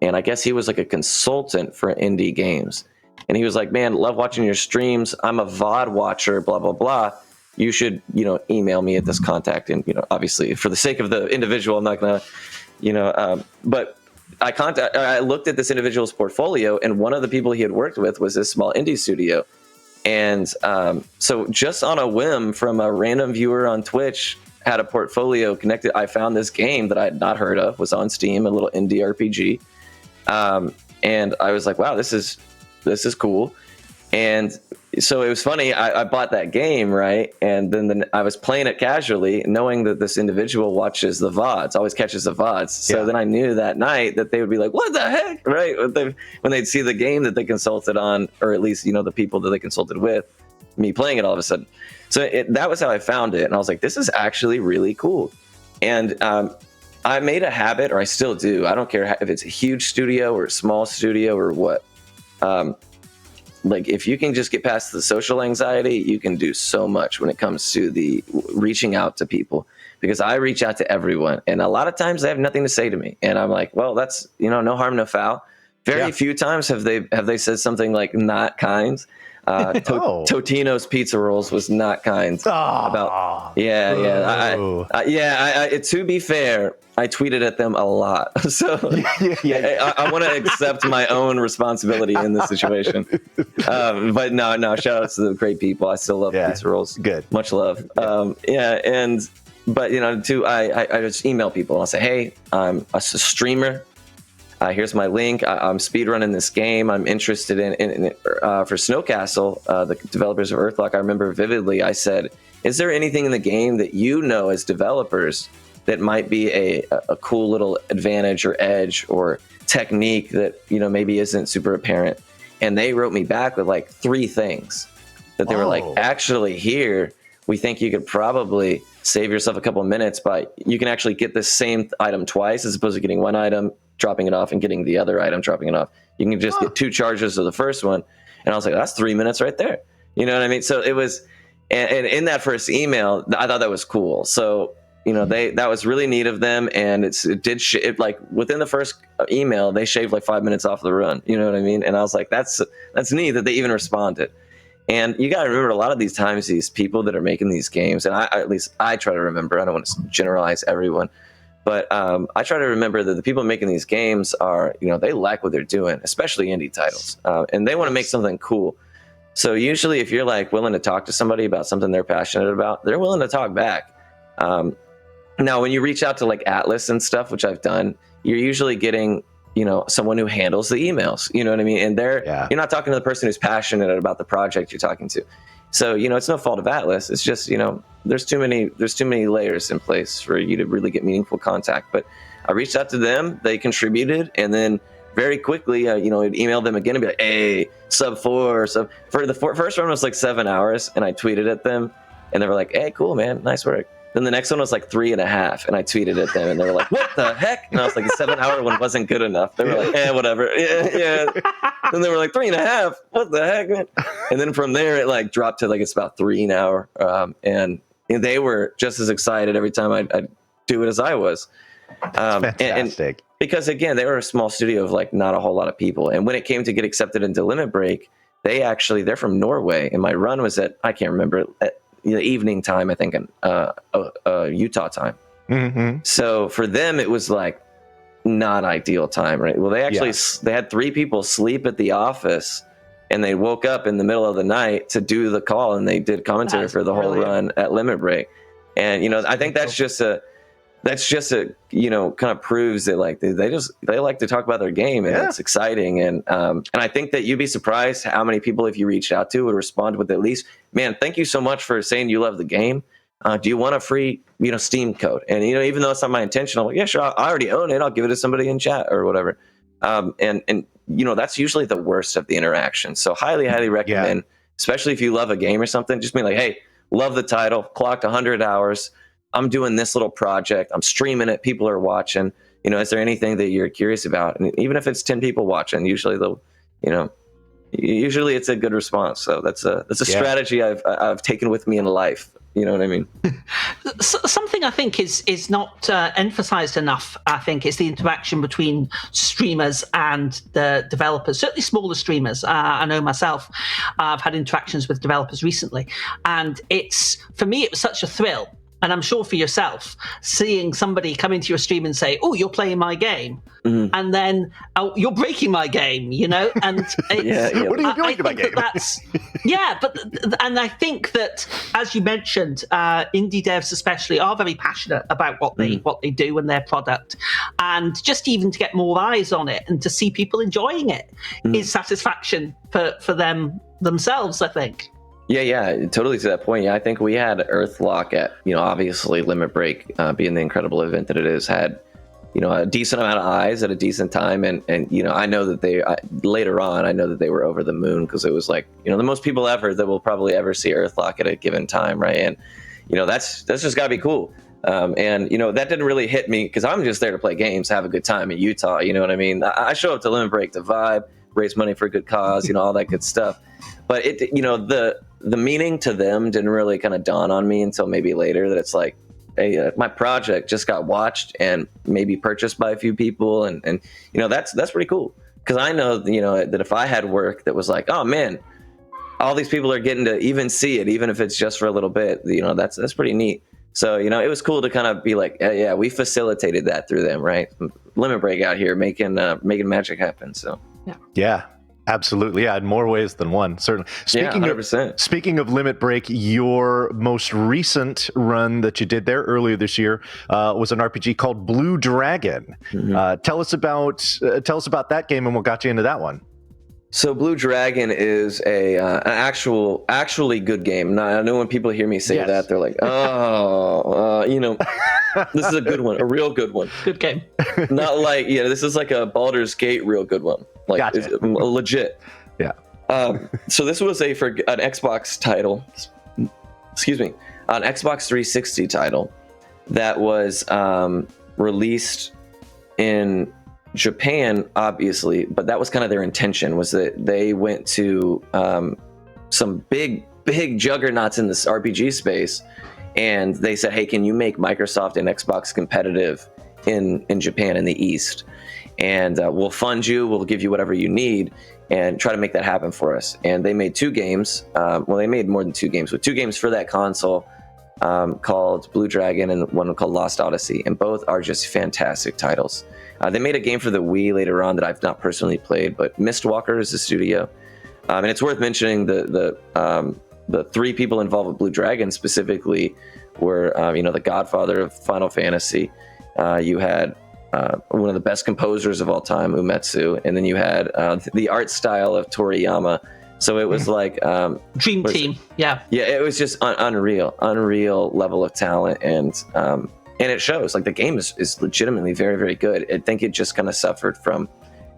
And I guess he was like a consultant for indie games. And he was like, man, love watching your streams. I'm a VOD watcher, blah, blah, blah. You should, email me at this contact. And, obviously for the sake of the individual, I'm not going to, but I looked at this individual's portfolio, and one of the people he had worked with was this small indie studio. And so just on a whim from a random viewer on Twitch had a portfolio connected. I found this game that I had not heard of, was on Steam, a little indie RPG. And I was like, wow, this is cool. And so it was funny. I bought that game, right? And then I was playing it casually, knowing that this individual watches the VODs, always catches the VODs. So then I knew that night that they would be like, what the heck, right? When they'd see the game that they consulted on, or at least, the people that they consulted with, me playing it all of a sudden. So that was how I found it. And I was like, this is actually really cool. And I made a habit, or I still do. I don't care if it's a huge studio or a small studio or what. Like if you can just get past the social anxiety, you can do so much when it comes to the reaching out to people, because I reach out to everyone, and a lot of times they have nothing to say to me. And I'm like, well, that's, no harm, no foul. Very few times have they said something like not kind. Totino's Pizza Rolls was not kind about. To be fair, I tweeted at them a lot, so I want to accept my own responsibility in this situation. But no, shout out to the great people. I still love Pizza Rolls. Good, much love. But I just email people and I'll say, hey, I'm a streamer. Here's my link. I'm speedrunning this game. I'm interested in for Snowcastle, the developers of Earthlock. I remember vividly, I said, is there anything in the game that as developers that might be a cool little advantage or edge or technique that, maybe isn't super apparent? And they wrote me back with like 3 things that they were like, actually here, we think you could probably save yourself a couple of minutes by, you can actually get the same item twice as opposed to getting one item, dropping it off, and getting the other item, dropping it off. You can just get 2 charges of the first one. And I was like, that's 3 minutes right there. You know what I mean? So it was, and in that first email, I thought that was cool. So, that was really neat of them. And it like within the first email, they shaved like 5 minutes off the run. You know what I mean? And I was like, that's neat that they even responded. And you got to remember, a lot of these times, these people that are making these games, and at least I try to remember, I don't want to generalize everyone, but I try to remember that the people making these games are, they like what they're doing, especially indie titles, and they want to make something cool. So usually if you're like willing to talk to somebody about something they're passionate about, they're willing to talk back. Now, when you reach out to like Atlas and stuff, which I've done, you're usually getting, someone who handles the emails, you know what I mean? And you're not talking to the person who's passionate about the project you're talking to. So, it's no fault of Atlas. It's just, there's too many layers in place for you to really get meaningful contact. But I reached out to them, they contributed, and then very quickly, I'd email them again and be like, hey, sub 4, for the first one was like 7 hours, and I tweeted at them, and they were like, hey, cool, man, nice work. Then the next one was like 3.5, and I tweeted at them, and they were like, what the heck? And I was like, the 7-hour one wasn't good enough. They were like, whatever. Yeah. Then they were like, 3.5, what the heck, man? And then from there, it like dropped to like, it's about 3 an hour. And they were just as excited every time I'd do it as I was. Fantastic. And because again, they were a small studio of like not a whole lot of people. And when it came to get accepted into Limit Break, they're from Norway. And my run was I can't remember, at the evening time, I think, Utah time. Mm-hmm. So for them, it was like not ideal time, right? Well, they actually they had 3 people sleep at the office, and they woke up in the middle of the night to do the call, and they did commentary for the whole run at Limit Break. And I think that's just a kind of proves that like they like to talk about their game, and it's exciting. And I think that you'd be surprised how many people, if you reached out to, would respond with at least, man, thank you so much for saying you love the game. Do you want a free Steam code? And even though it's not my intention, I'm like, yeah, sure, I already own it. I'll give it to somebody in chat or whatever. And that's usually the worst of the interaction. So highly recommend, especially if you love a game or something, just being like, hey, love the title, clocked 100 hours. I'm doing this little project. I'm streaming it. People are watching. Is there anything that you're curious about? And even if it's 10 people watching, usually usually it's a good response. So that's a strategy I've taken with me in life. You know what I mean? Something I think is not emphasized enough, I think, is the interaction between streamers and the developers, certainly smaller streamers. I know myself, I've had interactions with developers recently, and for me, it was such a thrill. And I'm sure for yourself, seeing somebody come into your stream and say, "Oh, you're playing my game," and then you're breaking my game, and it's, what are you doing to my game? And I think that, as you mentioned, indie devs especially are very passionate about what they do and their product, and just even to get more eyes on it and to see people enjoying it is satisfaction for themselves, I think. Yeah, totally to that point. Yeah, I think we had Earthlock at, obviously Limit Break being the incredible event that it is, had, a decent amount of eyes at a decent time. And I know that later on, I know that they were over the moon because it was like, the most people ever that will probably ever see Earthlock at a given time, right? And, that's just got to be cool. And, that didn't really hit me because I'm just there to play games, have a good time in Utah, you know what I mean? I show up to Limit Break to vibe, raise money for a good cause, all that good stuff. But the meaning to them didn't really kind of dawn on me until maybe later, that it's like, hey, my project just got watched and maybe purchased by a few people. And that's pretty cool. Because I know, that if I had work that was like, oh man, all these people are getting to even see it, even if it's just for a little bit, that's pretty neat. So, it was cool to kind of be like, yeah, we facilitated that through them, right? Limit Break out here making magic happen. So, yeah. Absolutely, yeah, in more ways than one, certainly. Speaking of Limit Break, your most recent run that you did there earlier this year was an RPG called Blue Dragon. Tell us about that game and what got you into that one. So Blue Dragon is an actually good game. Now, I know when people hear me say that, they're like, this is a good one, a real good one. Good game. Not like, this is like a Baldur's Gate real good one. Like, gotcha. Legit. Yeah. So this was for an Xbox title, an Xbox 360 title that was released in Japan, obviously, but that was kind of their intention, was that they went to some big juggernauts in this RPG space, and they said, hey, can you make Microsoft and Xbox competitive in Japan in the East? And we'll fund you, we'll give you whatever you need, and try to make that happen for us. And they made 2 games. They made more than 2 games, but 2 games for that console called Blue Dragon and one called Lost Odyssey. And both are just fantastic titles. They made a game for the Wii later on that I've not personally played, but Mistwalker is the studio. And it's worth mentioning the 3 people involved with Blue Dragon specifically were, the godfather of Final Fantasy. You had one of the best composers of all time, Umetsu, and then you had the art style of Toriyama. So it was like Dream Team. Yeah, it was just unreal level of talent, and it shows. Like, the game is legitimately very, very good. I think it just kind of suffered from,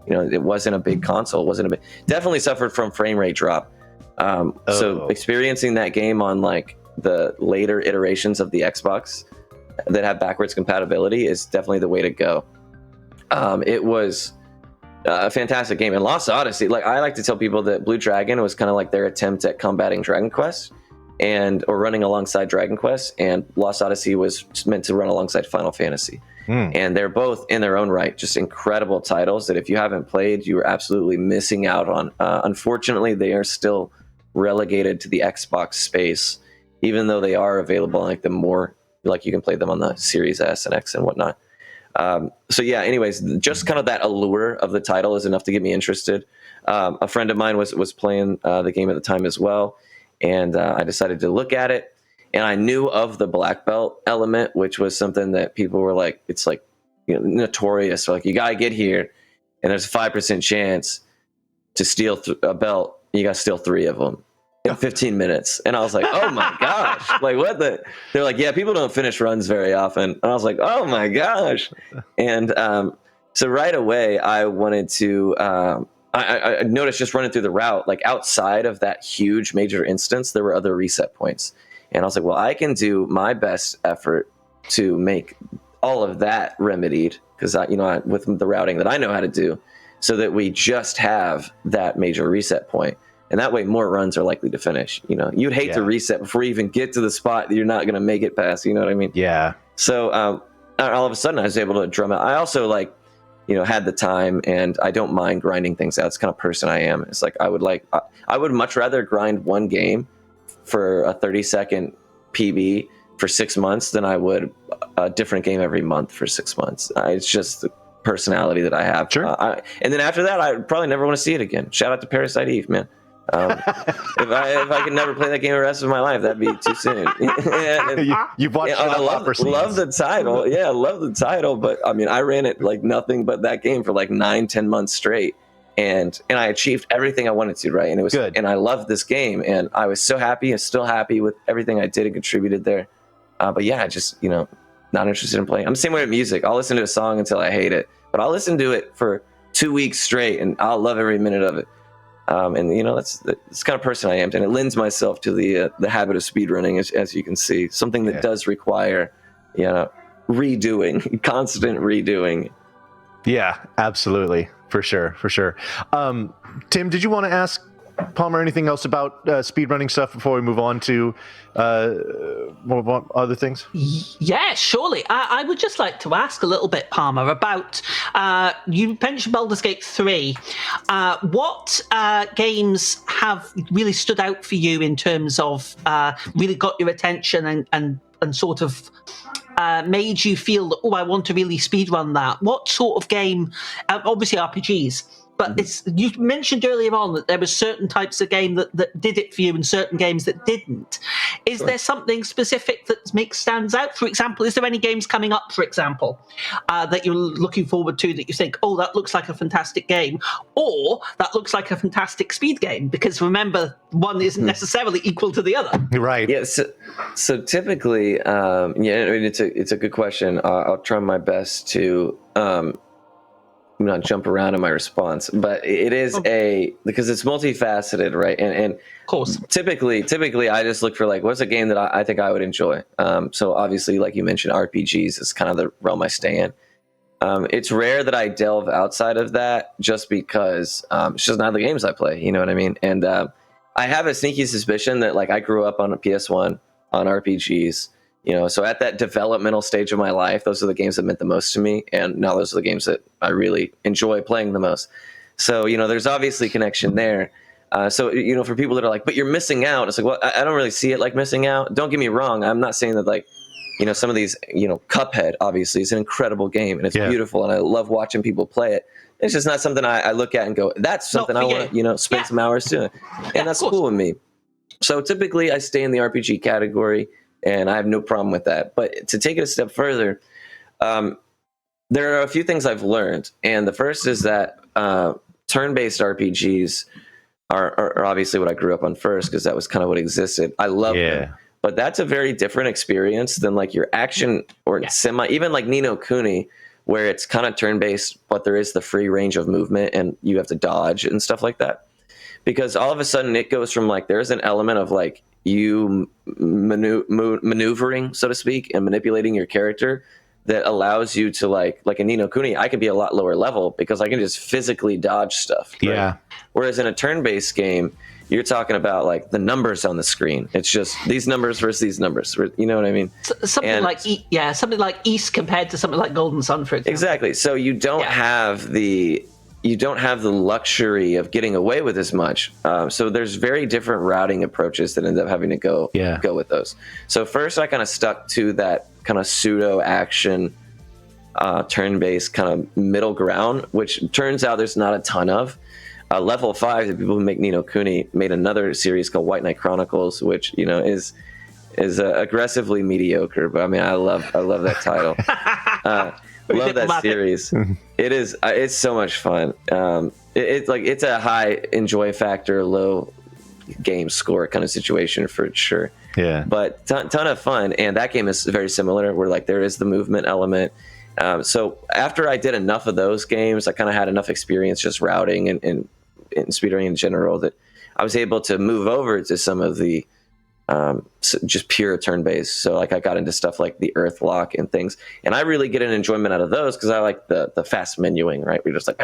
it wasn't a big console, definitely suffered from frame rate drop. So experiencing that game on like the later iterations of the Xbox that have backwards compatibility is definitely the way to go. It was a fantastic game. And Lost Odyssey, like, I like to tell people that Blue Dragon was kind of like their attempt at combating Dragon Quest or running alongside Dragon Quest, and Lost Odyssey was meant to run alongside Final Fantasy. And they're both, in their own right, just incredible titles that if you haven't played, you are absolutely missing out on. Unfortunately, they are still relegated to the Xbox space, even though they are available on like the more, like, you can play them on the Series S and X and whatnot. Anyways, just kind of that allure of the title is enough to get me interested. A friend of mine was playing the game at the time as well, and I decided to look at it. And I knew of the black belt element, which was something that people were like, it's like, notorious. So like, you gotta get here, and there's a 5% chance to steal a belt. You gotta steal 3 of them in 15 minutes. And I was like, oh my gosh, like, what the? They're like, yeah, people don't finish runs very often. And I was like, oh my gosh. And so right away, I wanted to I noticed just running through the route, like outside of that huge major instance, there were other reset points. And I was like, well, I can do my best effort to make all of that remedied, because with the routing that I know how to do, so that we just have that major reset point. And that way more runs are likely to finish. You'd hate to reset before you even get to the spot that you're not going to make it past. You know what I mean? Yeah. So all of a sudden I was able to drum out. I also had the time, and I don't mind grinding things out. It's the kind of person I am. It's like I would much rather grind one game for a 30-second PB for 6 months than I would a different game every month for 6 months. It's just the personality that I have. Sure. And then after that, I probably never want to see it again. Shout out to Parasite Eve, man. If I could never play that game the rest of my life, that'd be too soon. You've watched I love the title. Yeah, I love the title, but I mean, I ran it like nothing but that game for like 9-10 months straight, and I achieved everything I wanted to, right? And it was good. And I loved this game, and I was so happy and still happy with everything I did and contributed there. But yeah, just not interested in playing. I'm the same way with music. I'll listen to a song until I hate it, but I'll listen to it for 2 weeks straight, and I'll love every minute of it. That's the kind of person I am, and it lends myself to the habit of speedrunning, as you can see, something that does require, redoing, constant redoing. Yeah, absolutely, for sure. Tim, did you want to ask Palmer anything else about speedrunning stuff before we move on to more other things? Yeah, surely. I would just like to ask a little bit, Palmer, about you mentioned Baldur's Gate 3. What games have really stood out for you in terms of really got your attention and sort of made you feel that, I want to really speedrun that? What sort of game? Obviously RPGs. But you mentioned earlier on that there were certain types of game that did it for you and certain games that didn't. Is there something specific that stands out? For example, is there any games coming up, for example, that you're looking forward to that you think, that looks like a fantastic game, or that looks like a fantastic speed game? Because remember, one isn't necessarily equal to the other. Right. Yeah. So typically, it's a good question. I'll try my best to not jump around in my response, but it is because it's multifaceted, right? And of course, typically I just look for what's a game that I think I would enjoy. So obviously, like you mentioned, RPGs is kind of the realm I stay in. It's rare that I delve outside of that, just because it's just not the games I play. You know what I mean? And I have a sneaky suspicion that I grew up on a PS1 on RPGs. So at that developmental stage of my life, those are the games that meant the most to me. And now those are the games that I really enjoy playing the most. So, there's obviously connection there. So, for people that are like, but you're missing out. It's like, well, I don't really see it like missing out. Don't get me wrong. I'm not saying that some of these, Cuphead obviously is an incredible game and it's beautiful. And I love watching people play it. It's just not something I look at and go, that's something I want to, spend some hours doing. And that's cool with me. So typically I stay in the RPG category. And I have no problem with that. But to take it a step further, there are a few things I've learned. And the first is that turn-based RPGs are obviously what I grew up on first, because that was kind of what existed. I love them. But that's a very different experience than your action or even like Ni no Kuni, where it's kind of turn-based, but there is the free range of movement and you have to dodge and stuff like that. Because all of a sudden it goes from there's an element of you maneuvering, so to speak, and manipulating your character that allows you to like in Ni no Kuni, I can be a lot lower level because I can just physically dodge stuff. Right? Yeah. Whereas in a turn-based game, you're talking about the numbers on the screen. It's just these numbers versus these numbers. You know what I mean? Something like East compared to something like Golden Sun, for example. Exactly. So you don't have the luxury of getting away with as much. So there's very different routing approaches that end up having to go with those. So first I kind of stuck to that kind of pseudo action turn-based kind of middle ground, which turns out there's not a ton of. Level 5, the people who make Ni no Kuni made another series called White Knight Chronicles, which is aggressively mediocre, but I mean I love that title. Love that series. It's so much fun. It's a high enjoy factor, low game score kind of situation for sure. Yeah. But ton of fun, and that game is very similar, where there is the movement element. So after I did enough of those games, I kind of had enough experience just routing and in speedrunning in general that I was able to move over to some of the just pure turn-based. So like I got into stuff like the Earth Lock and things, and I really get an enjoyment out of those because I like the fast menuing, right? We're just like,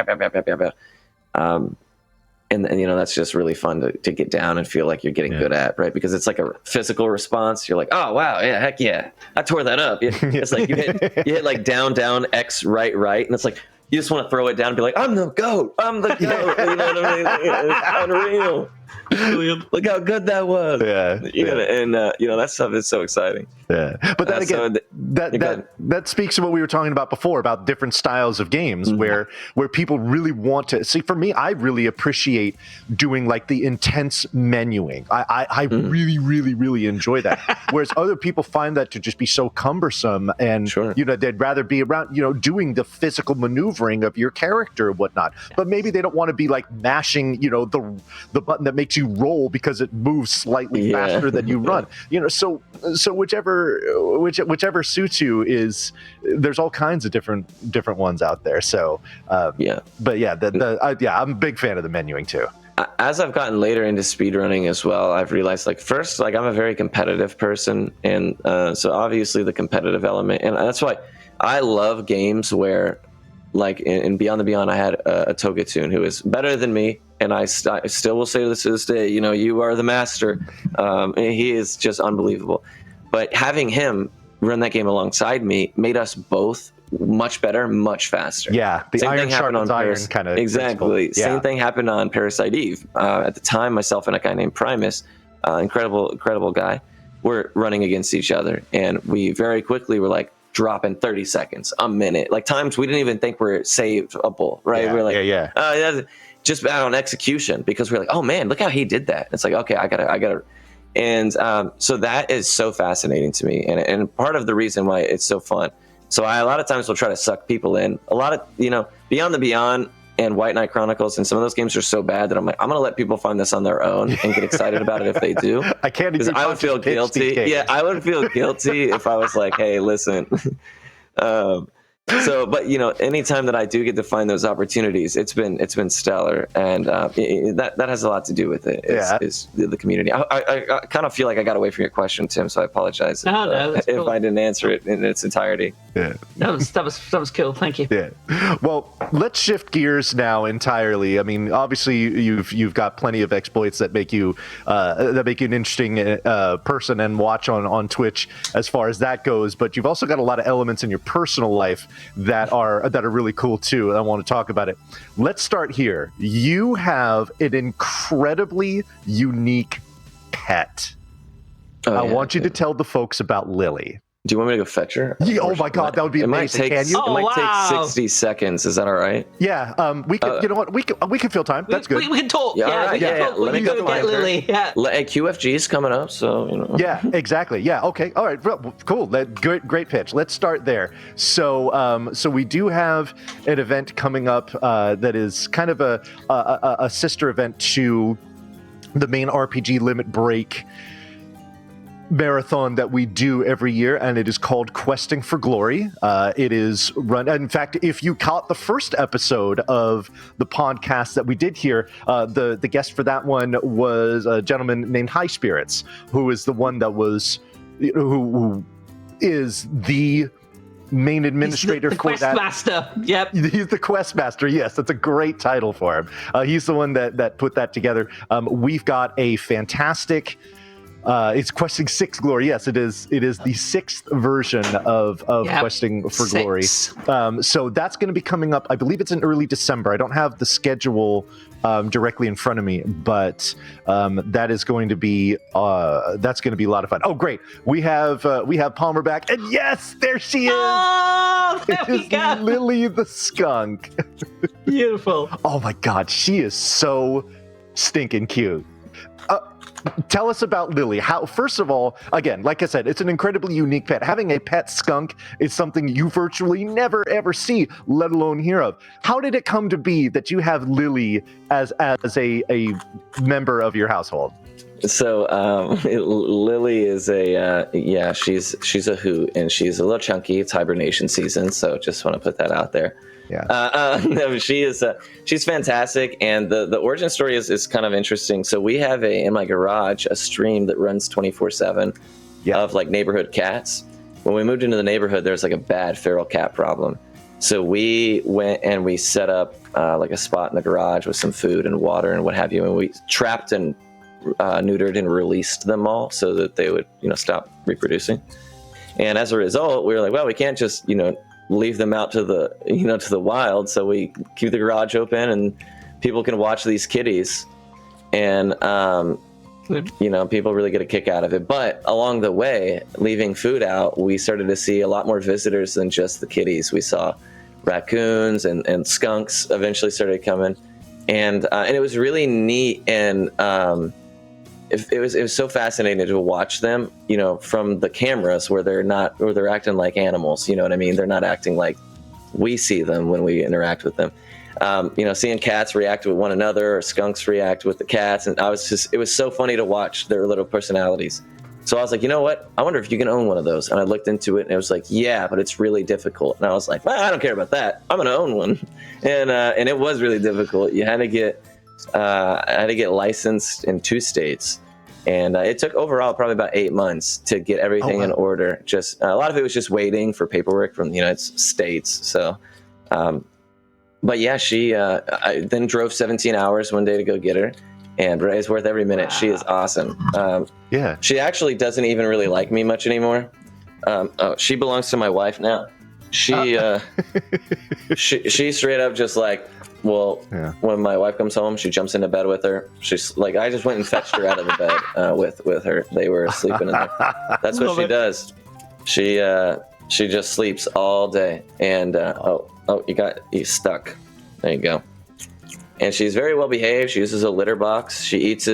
and that's just really fun to get down and feel like you're getting good at, right? Because it's like a physical response. You're like, oh wow, yeah, heck yeah, I tore that up. It's like you hit like down, X, right, and it's like you just want to throw it down and be like, I'm the GOAT. You know what I mean? It's unreal. Look how good that was. And that stuff is so exciting. But then again, that speaks to what we were talking about before about different styles of games where people really want to see. For me, I really appreciate doing like the intense menuing. I really, really, really enjoy that. Whereas other people find that to just be so cumbersome, and they'd rather be around doing the physical maneuvering of your character and whatnot. But maybe they don't want to be like mashing the button that makes you roll because it moves slightly faster than you run. So whichever suits you is. There's all kinds of different ones out there. So I'm a big fan of the menuing too. As I've gotten later into speedrunning as well, I've realized first I'm a very competitive person, and so obviously the competitive element, and that's why I love games where, like in Beyond the Beyond, I had a Togetune who is better than me, and I still will say this to this day. You are the master. And he is just unbelievable. But having him run that game alongside me made us both much better, much faster. Yeah, the Same iron sharpens iron kind of. Exactly. Yeah. Same thing happened on Parasite Eve. At the time, myself and a guy named Primus, incredible guy, were running against each other, and we very quickly were like dropping 30 seconds, a minute, like times we didn't even think were saveable, right? Yeah, we're like, just bad on execution, because we're like, oh man, look how he did that. It's like, okay, I gotta. And so that is so fascinating to me, and part of the reason why it's so fun. So I a lot of times will try to suck people in. A lot of Beyond the Beyond and White Knight Chronicles and some of those games are so bad that I'm like, I'm gonna let people find this on their own and get excited about it if they do. I can't, because I would feel guilty. Yeah, I would feel guilty if I was like, hey, listen. But anytime that I do get to find those opportunities, it's been stellar, and that has a lot to do with it. Is the community. I kind of feel like I got away from your question, Tim, so I apologize if cool. I didn't answer it in its entirety. Yeah. That was cool. Thank you. Yeah. Well, let's shift gears now entirely. I mean, obviously you've got plenty of exploits that make you an interesting person and watch on Twitch as far as that goes. But you've also got a lot of elements in your personal life that are really cool too. And I want to talk about it. Let's start here. You have an incredibly unique pet. I want you to tell the folks about Lily. Do you want me to go fetch her? Yeah, oh my God, that would be amazing. Can you? It might take 60 seconds. Is that all right? Yeah. We can. You know what? We can fill time. That's good. We can talk. Yeah. Let me go get Lily. Yeah. QFG is coming up, so Yeah, exactly. Yeah. Okay. All right. Cool. Great pitch. Let's start there. So we do have an event coming up that is kind of a sister event to the main RPG Limit Break marathon that we do every year, and it is called Questing for Glory. It is run, in fact, if you caught the first episode of the podcast that we did here, the guest for that one was a gentleman named High Spirits, who is the one that was who is the main administrator for that. Questmaster. Yep. He's the Questmaster. Yes, that's a great title for him. He's the one that put that together. We've got a fantastic it's Questing 6 Glory. Yes, it is the sixth version of Questing for Glory. So that's going to be coming up. I believe it's in early December. I don't have the schedule directly in front of me, but that is going to be that's going to be a lot of fun. Oh, great! We have Palmer back, and yes, there she is. Oh, there we go. Lily the skunk. Beautiful. Oh my God, she is so stinking cute. Tell us about Lily. First of all, again, like I said, it's an incredibly unique pet. Having a pet skunk is something you virtually never ever see, let alone hear of. How did it come to be that you have Lily as a member of your household? Lily is she's a hoot, and she's a little chunky. It's hibernation season, so just want to put that out there. Yeah. No, she's fantastic, and the origin story is kind of interesting. So we have in my garage a stream that runs 24/7 of like neighborhood cats. When we moved into the neighborhood, there's like a bad feral cat problem. So we went and we set up like a spot in the garage with some food and water and what have you, and we trapped and neutered and released them all so that they would, stop reproducing. And as a result, we were like, well, we can't just, leave them out to the, to the wild. So we keep the garage open and people can watch these kitties, and people really get a kick out of it. But along the way, leaving food out, we started to see a lot more visitors than just the kitties. We saw raccoons and skunks eventually started coming, and it was really neat. And it was so fascinating to watch them, from the cameras where they're acting like animals. You know what I mean? They're not acting like we see them when we interact with them. Seeing cats react with one another, or skunks react with the cats, and it was so funny to watch their little personalities. So I was like, you know what? I wonder if you can own one of those. And I looked into it, and it was like, yeah, but it's really difficult. And I was like, well, I don't care about that. I'm gonna own one. And it was really difficult. You had to get licensed in 2 states, and it took overall probably about 8 months to get everything in order. Just a lot of it was just waiting for paperwork from the United States. So. But yeah, I then drove 17 hours one day to go get her, and it's worth every minute. Wow. She is awesome. She actually doesn't even really like me much anymore. She belongs to my wife now. She straight up just like, when my wife comes home, she jumps into bed with her. She's like, I just went and fetched her out of the bed with her. They were sleeping in there. That's what she does. She just sleeps all day, and you stuck. There you go. And she's very well behaved. She uses a litter box. She eats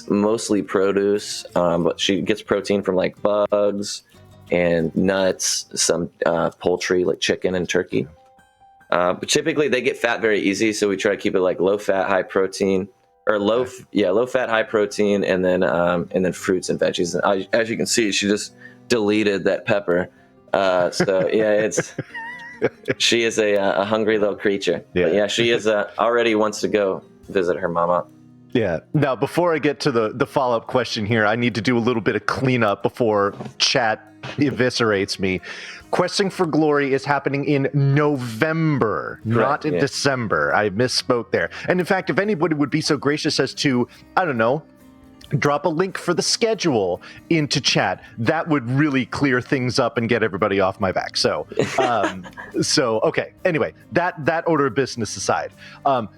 mostly produce, but she gets protein from like bugs and nuts, some poultry like chicken and turkey. But typically they get fat very easy, so we try to keep it like low fat, high protein, or low fat, high protein, and then fruits and veggies. And as you can see, she just deleted that pepper. She is a hungry little creature. Yeah, but yeah, she is already wants to go visit her mama. Yeah. Now, before I get to the follow-up question here, I need to do a little bit of cleanup before chat eviscerates me. Questing for Glory is happening in November, not in December. I misspoke there. And in fact, if anybody would be so gracious as to, I don't know, drop a link for the schedule into chat, that would really clear things up and get everybody off my back. So, okay. Anyway, that order of business aside,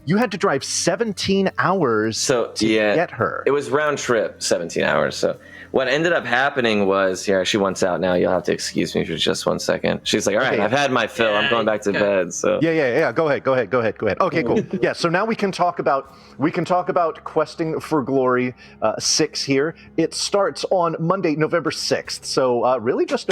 you had to drive 17 hours to get her. It was round trip, 17 hours. So what ended up happening was, she wants out now. You'll have to excuse me for just 1 second. She's like, all right, I've had my fill. I'm going back to bed. So yeah. Go ahead. Okay, cool. Yeah. So now we can talk about Questing for Glory 6 here. It starts on Monday, November 6th. So really just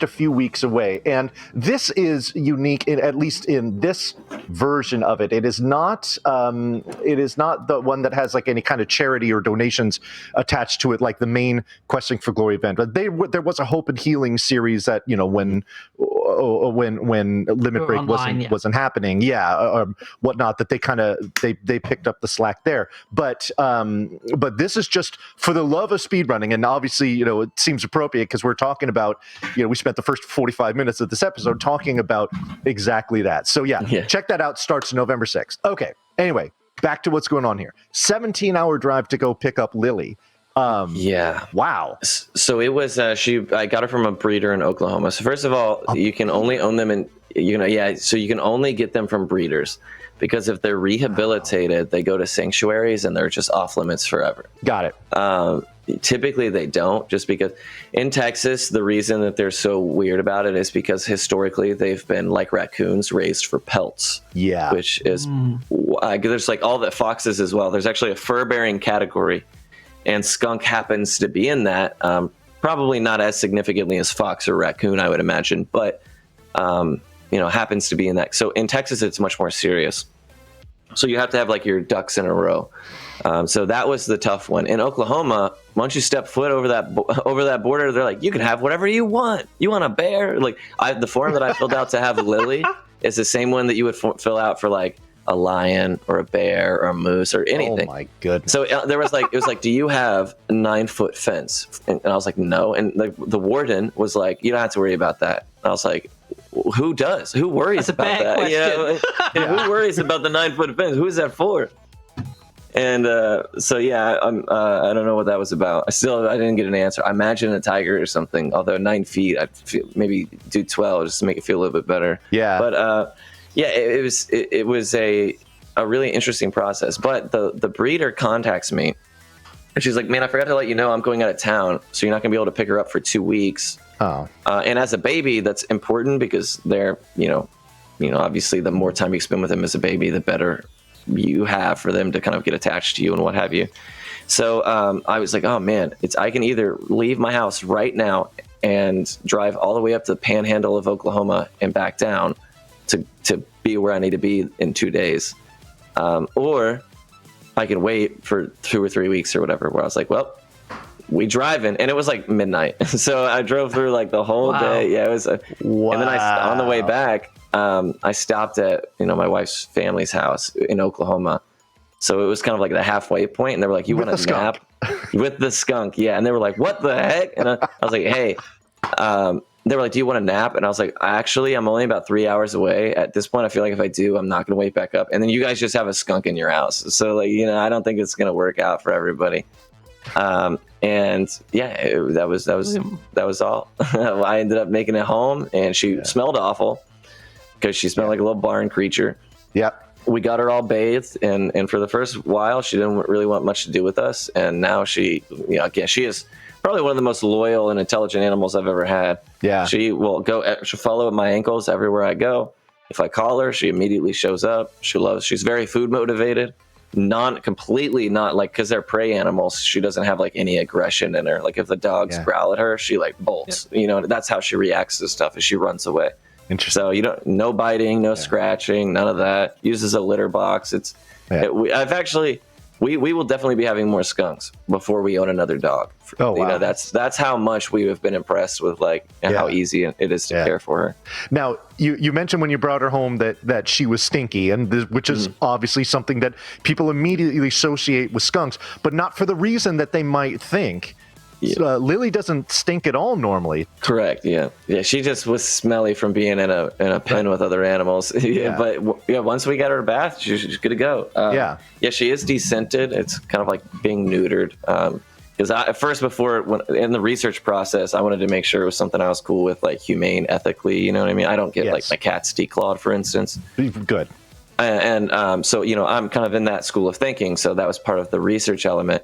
a few weeks away. And this is unique, at least in this version of it. It is not the one that has like any kind of charity or donations attached to it, like the main Questing for Glory event. But there was a Hope and Healing series that, when Limit Break wasn't happening, whatnot, that they picked up the slack there. But this is just for the love of speedrunning, and obviously, it seems appropriate because we're talking about, we spent the first 45 minutes of this episode talking about exactly that. So check that out. Starts November 6th. Okay. Anyway, back to what's going on here. 17-hour drive to go pick up Lily. Wow. So it was I got her from a breeder in Oklahoma. So first of all, you can only own them so you can only get them from breeders, because if they're rehabilitated, they go to sanctuaries and they're just off limits forever. Got it. Typically they don't, just because in Texas, the reason that they're so weird about it is because historically they've been like raccoons, raised for pelts. Yeah. Which is, there's like all the foxes as well. There's actually a fur-bearing category, and skunk happens to be in that. Probably not as significantly as fox or raccoon, I would imagine, but happens to be in that. So in Texas, it's much more serious. So you have to have like your ducks in a row. So that was the tough one. In Oklahoma, once you step foot over that border, they're like, you can have whatever you want. You want a bear? Like the form that I filled out to have Lily is the same one that you would fill out for like a lion or a bear or a moose or anything. Oh my goodness. So it was like, do you have a 9-foot fence? And I was like, no. And the warden was like, you don't have to worry about that. And I was like, who does? Who worries about that? Who worries about the 9-foot fence? Who's that for? And so yeah, I don't know what that was about. I didn't get an answer. I imagine a tiger or something. Although 9 feet, I'd maybe do 12 just to make it feel a little bit better. Yeah. But yeah, it was a really interesting process. But the breeder contacts me, and she's like, "Man, I forgot to let you know I'm going out of town, so you're not gonna be able to pick her up for 2 weeks." Oh. And as a baby, that's important because they're obviously the more time you spend with them as a baby, the better you have for them to kind of get attached to you and what have you. So I was like, oh man, I can either leave my house right now and drive all the way up to the panhandle of Oklahoma and back down to be where I need to be in 2 days, or I can wait for 2 or 3 weeks or whatever, where I was like, well, we driving, and it was like midnight. So I drove through like the whole day. Yeah, it was wow. And then on the way back, I stopped at my wife's family's house in Oklahoma. So it was kind of like the halfway point, and they were like, "You want a nap?" With the skunk, yeah. And they were like, "What the heck?" And I was like, "Hey," they were like, "Do you want a nap?" And I was like, "Actually, I'm only about 3 hours away. At this point, I feel like if I do, I'm not going to wake back up. And then you guys just have a skunk in your house, so like I don't think it's going to work out for everybody." And yeah, that was all. I ended up making it home, and she smelled awful because she smelled like a little barn creature. Yep. We got her all bathed, and for the first while, she didn't really want much to do with us. And now she is probably one of the most loyal and intelligent animals I've ever had. Yeah. She'll follow my ankles everywhere I go. If I call her, she immediately shows up. She's very food motivated. Completely not like, because they're prey animals, she doesn't have like any aggression in her. Like if the dogs growl at her, she like bolts. That's how she reacts to stuff, is she runs away. Interesting. So no biting, no scratching, none of that. Uses a litter box. We will definitely be having more skunks before we own another dog. Oh wow. That's how much we have been impressed with how easy it is to care for her. Now you mentioned when you brought her home that she was stinky, which is obviously something that people immediately associate with skunks, but not for the reason that they might think. Lily doesn't stink at all normally. Correct. Yeah. She just was smelly from being in a pen with other animals. But once we got her a bath, she's good to go. She is descented. It's kind of like being neutered. Because at first, in the research process, I wanted to make sure it was something I was cool with, like humane, ethically. You know what I mean? I don't get like my cats declawed, for instance. Good. And so I'm kind of in that school of thinking. So that was part of the research element.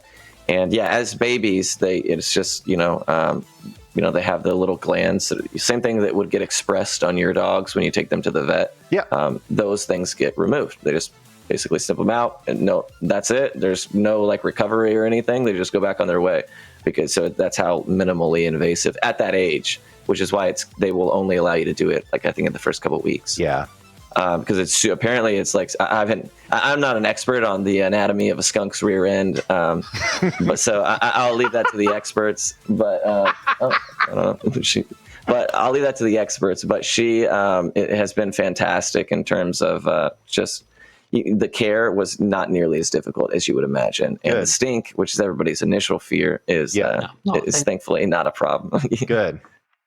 And as babies, it's just they have the little glands. Same thing that would get expressed on your dogs when you take them to the vet. Yeah. Those things get removed. They just basically snip them out, and that's it. There's no like recovery or anything. They just go back on their way, so that's how minimally invasive at that age. Which is why they will only allow you to do it, like I think in the first couple of weeks. Yeah. Because it's like I'm not an expert on the anatomy of a skunk's rear end, but so I'll leave that to the experts. But I don't know. But I'll leave that to the experts. But it has been fantastic in terms of just the care was not nearly as difficult as you would imagine, and the stink, which is everybody's initial fear, is thankfully not a problem.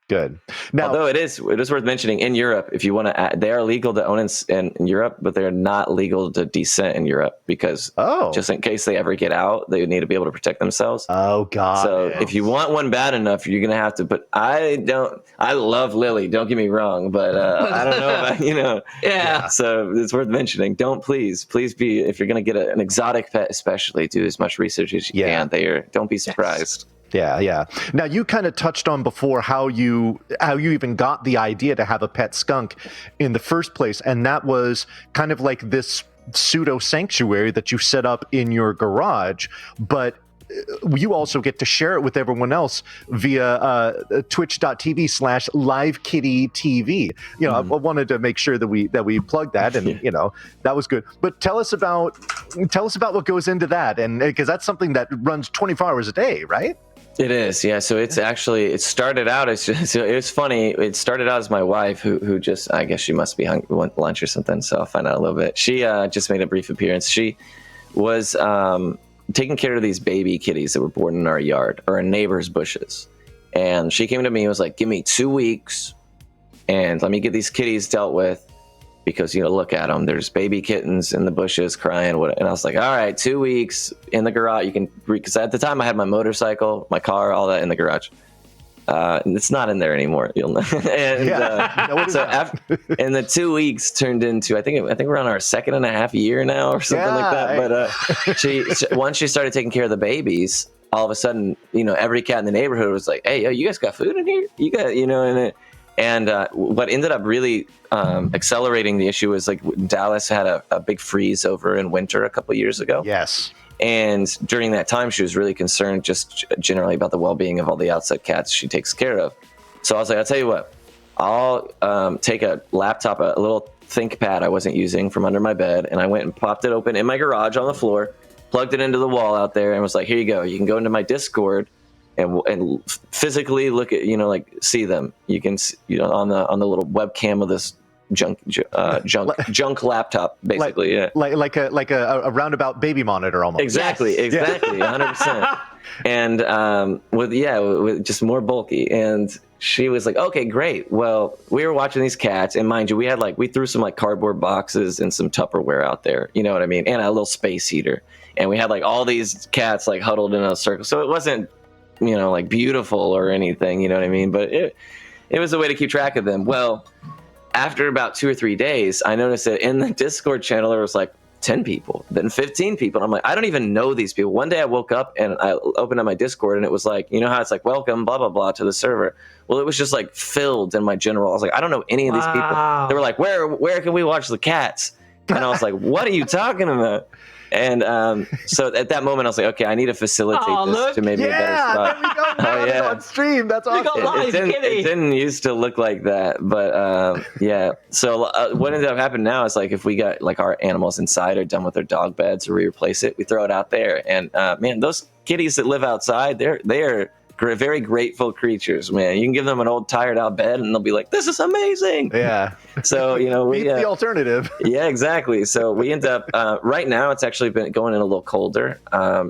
Good. Now, although it is worth mentioning, in Europe, if you want to, they are legal to own in Europe, but they're not legal to descent in Europe because just in case they ever get out, they need to be able to protect themselves. Oh God! So if you want one bad enough, you're gonna have to. But I don't. I love Lily. Don't get me wrong, but I don't know about Yeah. So it's worth mentioning. Please be, if you're gonna get an exotic pet, especially, do as much research as you can. Don't be surprised. Yeah. Now you kind of touched on before how you even got the idea to have a pet skunk in the first place, and that was kind of like this pseudo sanctuary that you set up in your garage. But you also get to share it with everyone else via twitch.tv/livekittytv. You know, I wanted to make sure that we plug that, and you know, that was good. But tell us about what goes into that, and because that's something that runs 24 hours a day, right? It is, yeah. So it started out as just, it was funny. It started out as my wife who just, I guess she must be hungry, went lunch or something. So I'll find out a little bit. She just made a brief appearance. She was taking care of these baby kitties that were born in our yard or in neighbors' bushes. And she came to me and was like, give me 2 weeks and let me get these kitties dealt with, because, you know, look at them. There's baby kittens in the bushes crying. And I was like, all right, 2 weeks in the garage. You can, because at the time I had my motorcycle, my car, all that in the garage. And it's not in there anymore. You'll know. And and the 2 weeks turned into, I think we're on our 2.5 year now or something like that. But she once she started taking care of the babies, all of a sudden, you know, every cat in the neighborhood was like, hey, yo, you guys got food in here? You got, you know, and what ended up really accelerating the issue is, like, Dallas had a big freeze over in winter a couple years ago. Yes. And during that time, she was really concerned just generally about the well-being of all the outside cats she takes care of. So I was like, I'll tell you what, I'll take a laptop, a little ThinkPad I wasn't using from under my bed, and I went and popped it open in my garage on the floor, plugged it into the wall out there, and was like, here you go. You can go into my Discord and physically look at, you know, like, see them. You can, you know, on the little webcam of this junk laptop, basically. Like a roundabout baby monitor almost. Exactly, 100%. And with just more bulky. And she was like, okay, great. Well, we were watching these cats, and mind you, we threw some like cardboard boxes and some Tupperware out there, you know what I mean, and a little space heater. And we had like all these cats like huddled in a circle. So it wasn't, you know, like beautiful or anything, you know what I mean? But it was a way to keep track of them. Well, after about 2 or 3 days, I noticed that in the Discord channel, there was like 10 people, then 15 people. I'm like, I don't even know these people. One day I woke up and I opened up my Discord, and it was like, you know how it's like, welcome, blah, blah, blah, to the server. Well, it was just like filled in my general. I was like, I don't know any of these people. They were like, where can we watch the cats? And I was like, what are you talking about? And so at that moment, I was like, okay, I need to facilitate this to maybe a better spot. There we go. Now it's on stream. That's awesome. It didn't used to look like that, but yeah. So what ended up happening now is, like, if we got like our animals inside or done with their dog beds, or we replace it, we throw it out there. And man, those kitties that live outside, they are very grateful creatures, man. You can give them an old tired out bed and they'll be like, this is amazing. Yeah. So, you know, the alternative. Yeah, exactly. So we end up right now, it's actually been going in a little colder.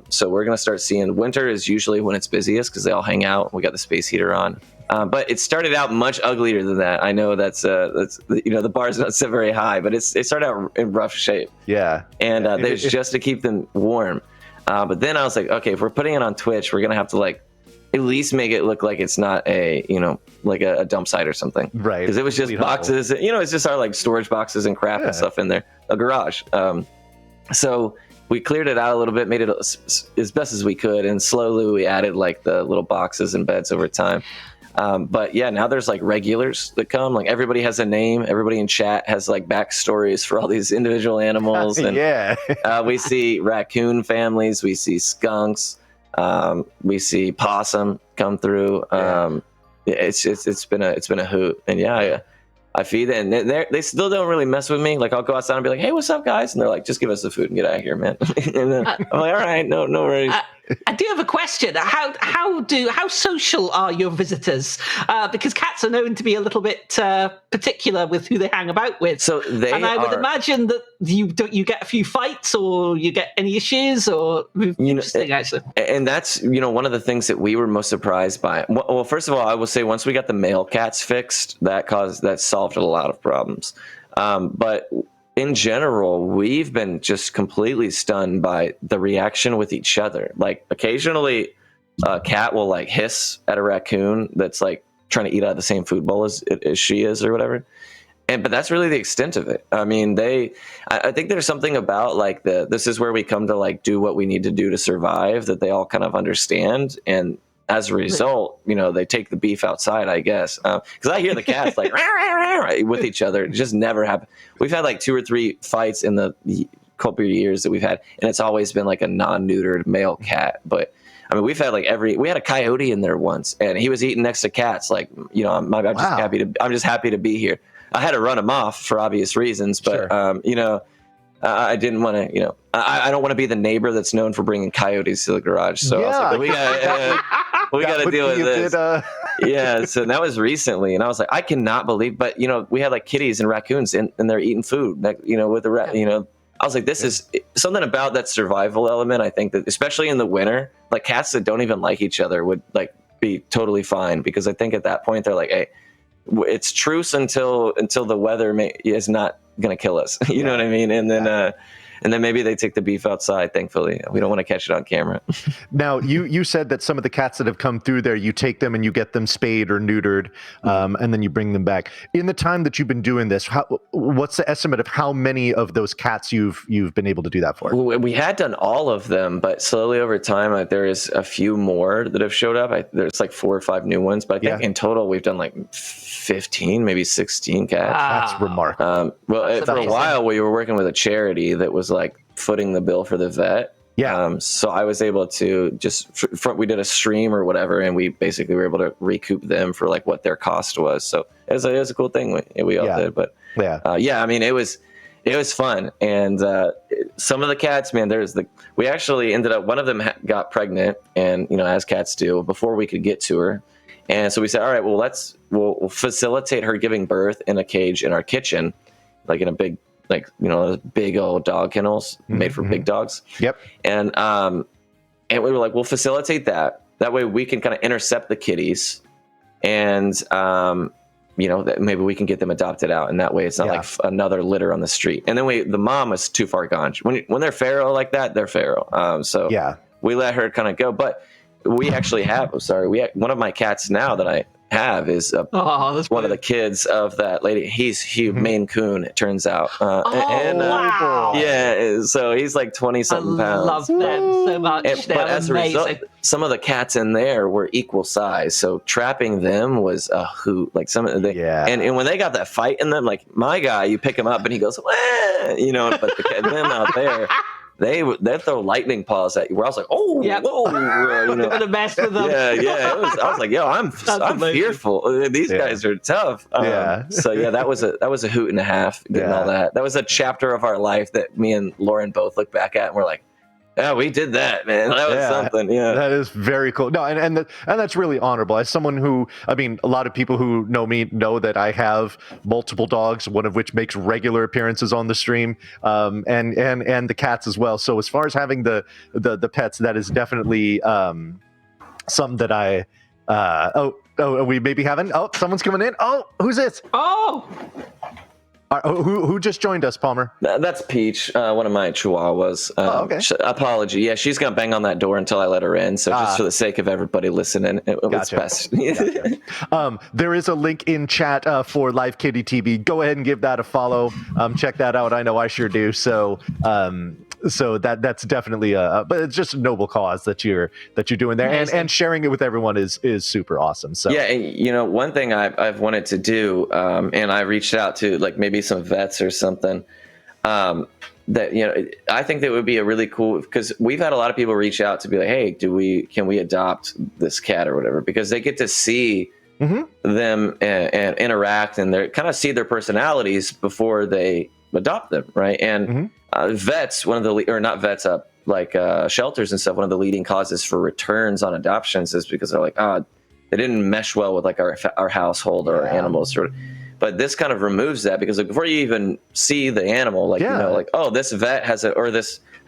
So we're going to start seeing, winter is usually when it's busiest because they all hang out. We got the space heater on. But it started out much uglier than that. I know that's you know, the bar's not set very high, but it started out in rough shape. Yeah. And there's just to keep them warm. But then I was like, okay, if we're putting it on Twitch, we're going to have to like at least make it look like it's not a, you know, like a dump site or something. Right. Because it was just boxes, you know, it's just our like storage boxes and crap and stuff in there, a garage. So we cleared it out a little bit, made it as best as we could. And slowly we added like the little boxes and beds over time. But yeah, now there's like regulars that come, like everybody has a name. Everybody in chat has like backstories for all these individual animals. And we see raccoon families, we see skunks, we see possum come through. It's been a hoot. And yeah, I feed it, and they still don't really mess with me. Like, I'll go outside and be like, hey, what's up, guys? And they're like, just give us the food and get out of here, man. And then I'm like, all right, no worries. I do have a question. How social are your visitors? Because cats are known to be a little bit particular with who they hang about with. So I would imagine that you get a few fights, or you get any issues, or interesting actually. And that's, you know, one of the things that we were most surprised by. Well, first of all, I will say once we got the male cats fixed, that solved a lot of problems. But in general, we've been just completely stunned by the reaction with each other. Like, occasionally a cat will like hiss at a raccoon that's like trying to eat out of the same food bowl as she is or whatever. But that's really the extent of it. I mean, I think there's something about like this is where we come to like do what we need to do to survive, that they all kind of understand. And as a result, you know, they take the beef outside, I guess. Because I hear the cats like with each other. It just never happened. We've had like 2 or 3 fights in the couple of years that we've had, and it's always been like a non-neutered male cat. But I mean, we've had like we had a coyote in there once, and he was eating next to cats. Like, you know, I'm just happy to be here. I had to run him off for obvious reasons, but Sure. you know, I didn't want to, you know, I don't want to be the neighbor that's known for bringing coyotes to the garage. So I was like, we got to deal with this. Yeah. So that was recently. And I was like, I cannot believe, but you know, we had like kitties and raccoons and they're eating food, like, you know, with the rat, you know, I was like, this is something about that survival element. I think that especially in the winter, like cats that don't even like each other would like be totally fine, because I think at that point they're like, hey, it's truce until the weather is not going to kill us. You know what I mean? And then maybe they take the beef outside. Thankfully, we don't want to catch it on camera. Now, you said that some of the cats that have come through there, you take them and you get them spayed or neutered, and then you bring them back. In the time that you've been doing this, what's the estimate of how many of those cats you've been able to do that for? We had done all of them, but slowly over time, there is a few more that have showed up. There's like 4 or 5 new ones, but I think in total we've done like 15, maybe 16 cats. That's remarkable. For a while, we were working with a charity that was like footing the bill for the vet. Yeah. So I was able to we did a stream or whatever, and we basically were able to recoup them for like what their cost was. So it was a cool thing we all did. But I mean, it was fun. And some of the cats, man, we actually ended up, one of them got pregnant, and you know, as cats do, before we could get to her. And so we said, all right, well, we'll facilitate her giving birth in a cage in our kitchen, like in a big, like, you know, big old dog kennels made for big dogs. Yep. And we were like, we'll facilitate that. That way we can kind of intercept the kitties, and you know, that maybe we can get them adopted out, and that way it's not like another litter on the street. And then the mom was too far gone. When they're feral like that, they're feral. So we let her kind of go, but we actually have. One of my cats now that I have is one of the kids of that lady. He's Maine Coon, it turns out. Wow! Yeah, so he's like 20-something pounds. I love them so much. But as a result, some of the cats in there were equal size, so trapping them was a hoot. Like and when they got that fight in them, like my guy, you pick him up and he goes, wah! You know, but them out there, they throw lightning paws at you. Where I was like, whoa, you know, gonna mess with them. Yeah. I was like, yo, I'm fearful. These guys are tough. So that was a hoot and a half getting all that. That was a chapter of our life that me and Lauren both look back at, and we're like, yeah, we did that, man. That was something. Yeah, that is very cool. No, and that's really honorable. As someone who, I mean, a lot of people who know me know that I have multiple dogs, one of which makes regular appearances on the stream, and the cats as well. So as far as having the pets, that is definitely something that I. We maybe haven't. Oh, someone's coming in. Oh, who's this? Oh. Who just joined us, Palmer? That's Peach, one of my chihuahuas. Okay. Apology. Yeah, she's going to bang on that door until I let her in. So just for the sake of everybody listening, it was best. Gotcha. There is a link in chat for Live Kitty TV. Go ahead and give that a follow. Check that out. I know I sure do. So that's definitely but it's just a noble cause that you're doing there, and sharing it with everyone is super awesome. So yeah, and you know, one thing I've wanted to do, and I reached out to like maybe some vets or something, that, you know, I think that would be a really cool, because we've had a lot of people reach out to be like, hey, can we adopt this cat or whatever, because they get to see them and interact, and they kind of see their personalities before they adopt them, right? And vets, one of the or not vets up like shelters and stuff, one of the leading causes for returns on adoptions is because they're like, they didn't mesh well with like our household or our animals. But this kind of removes that, because like, before you even see the animal, like you know, like, oh, this vet has I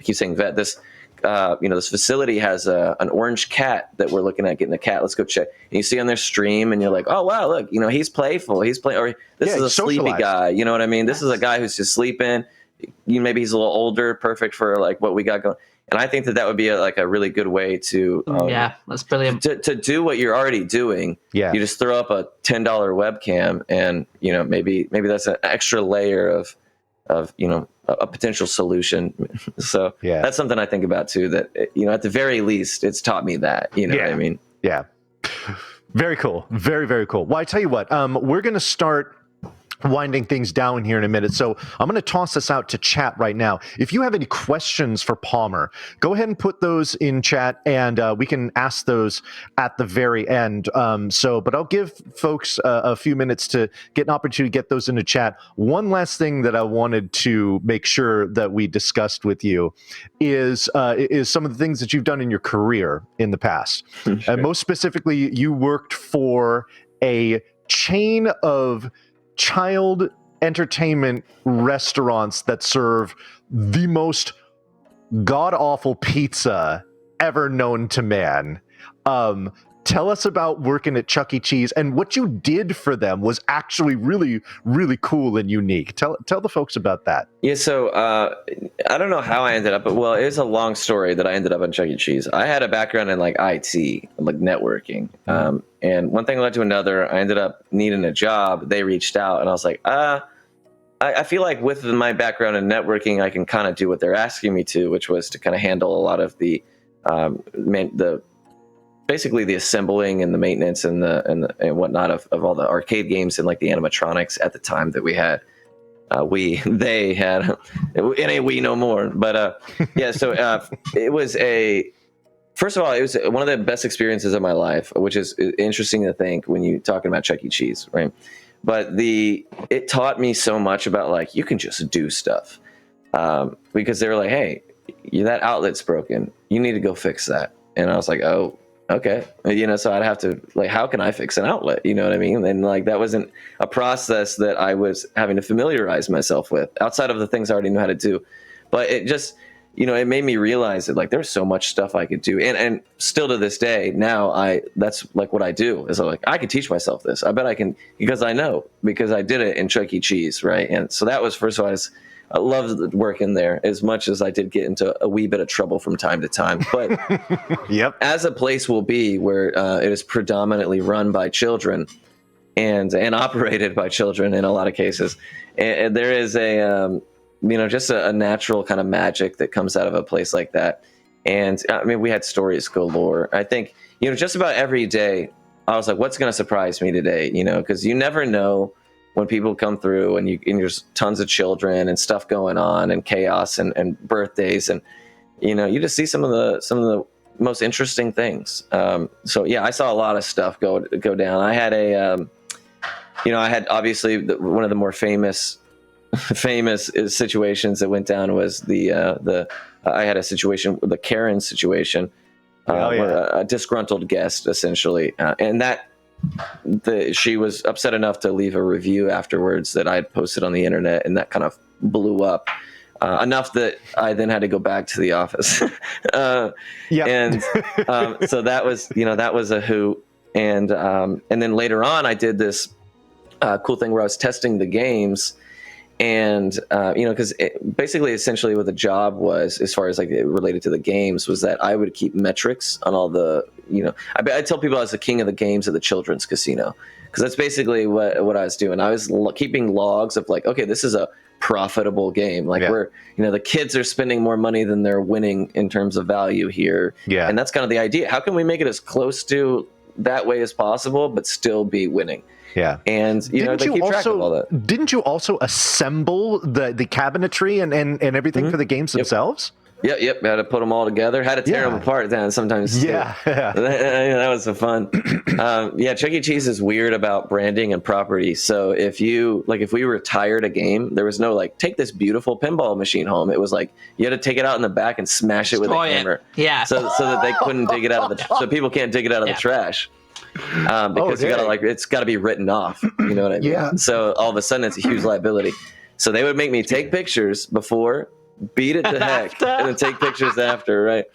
keep saying vet, this this facility has an orange cat that we're looking at getting a cat. Let's go check. And you see on their stream, and you're like, oh wow, look, you know, he's playful. He's playing, or this is a sleepy guy. You know what I mean? This is a guy who's just sleeping. Maybe he's a little older, perfect for like what we got going. And I think that would be a really good way to that's brilliant to do what you're already doing. Yeah, you just throw up a $10 webcam, and you know, maybe that's an extra layer of you know, a potential solution. So that's something I think about too. That, you know, at the very least, it's taught me that. You know what I mean? Yeah. Very cool. Very, very cool. Well, I tell you what, we're going to start winding things down here in a minute. So I'm going to toss this out to chat right now. If you have any questions for Palmer, go ahead and put those in chat, and we can ask those at the very end. But I'll give folks a few minutes to get an opportunity to get those into chat. One last thing that I wanted to make sure that we discussed with you is some of the things that you've done in your career in the past. Sure. And most specifically, you worked for a chain of child entertainment restaurants that serve the most god-awful pizza ever known to man. Tell us about working at Chuck E. Cheese, and what you did for them was actually really, really cool and unique. Tell the folks about that. Yeah, so I don't know how I ended up, but well, it's a long story that I ended up on Chuck E. Cheese. I had a background in like IT, like networking, and one thing led to another. I ended up needing a job. They reached out, and I was like, I feel like with my background in networking, I can kind of do what they're asking me to, which was to kind of handle a lot of the basically the assembling and the maintenance and whatnot of all the arcade games and like the animatronics at the time that we had. They had, it ain't we no more. But yeah, so it was first of all, it was one of the best experiences of my life, which is interesting to think when you're talking about Chuck E. Cheese, right? But it taught me so much about like, you can just do stuff because they were like, hey, that outlet's broken. You need to go fix that. And I was like, oh, okay. So I'd have to like, how can I fix an outlet? You know what I mean? And like, that wasn't a process that I was having to familiarize myself with outside of the things I already knew how to do. But it just, it made me realize that like, there's so much stuff I could do. And still to this day, now that's like what I do is I'm like, I can teach myself this. I bet I can, because I did it in Chuck E. Cheese. Right. And so that was, first of all, I loved working there as much as I did get into a wee bit of trouble from time to time. But yep, as a place will be where it is predominantly run by children and operated by children in a lot of cases, and there is just a natural kind of magic that comes out of a place like that. And I mean, we had stories galore. I think just about every day I was like, what's going to surprise me today? Because you never know when people come through and there's tons of children and stuff going on and chaos and birthdays, and you just see some of the most interesting things. So yeah, I saw a lot of stuff go down. I had I had obviously one of the more famous situations that went down was I had a situation, the Karen situation, where a disgruntled guest essentially, and that. She was upset enough to leave a review afterwards that I had posted on the internet, and that kind of blew up enough that I then had to go back to the office. And so that was a hoot. And then later on, I did this cool thing where I was testing the games. And, because basically, essentially what the job was, as far as like it related to the games, was that I would keep metrics on all the, I tell people I was the king of the games at the children's casino, because that's basically what I was doing. I was keeping logs of like, okay, this is a profitable game. Like where, the kids are spending more money than they're winning in terms of value here. Yeah. And that's kind of the idea. How can we make it as close to that way as possible, but still be winning? Yeah, and they keep track of all that. Didn't you also assemble the cabinetry and everything for the games themselves? Yep. Had to put them all together. Had to tear them apart then sometimes. Yeah. That was fun. Chuck E. Cheese is weird about branding and property. So if we retired a game, there was no like, take this beautiful pinball machine home. It was like you had to take it out in the back and smash it with a hammer. Yeah. So that they couldn't dig it out of so people can't dig it out of the trash. Because you gotta it's got to be written off. You know what I mean? Yeah. So all of a sudden it's a huge liability. So they would make me take pictures before, beat it to heck, and then take pictures after. Right.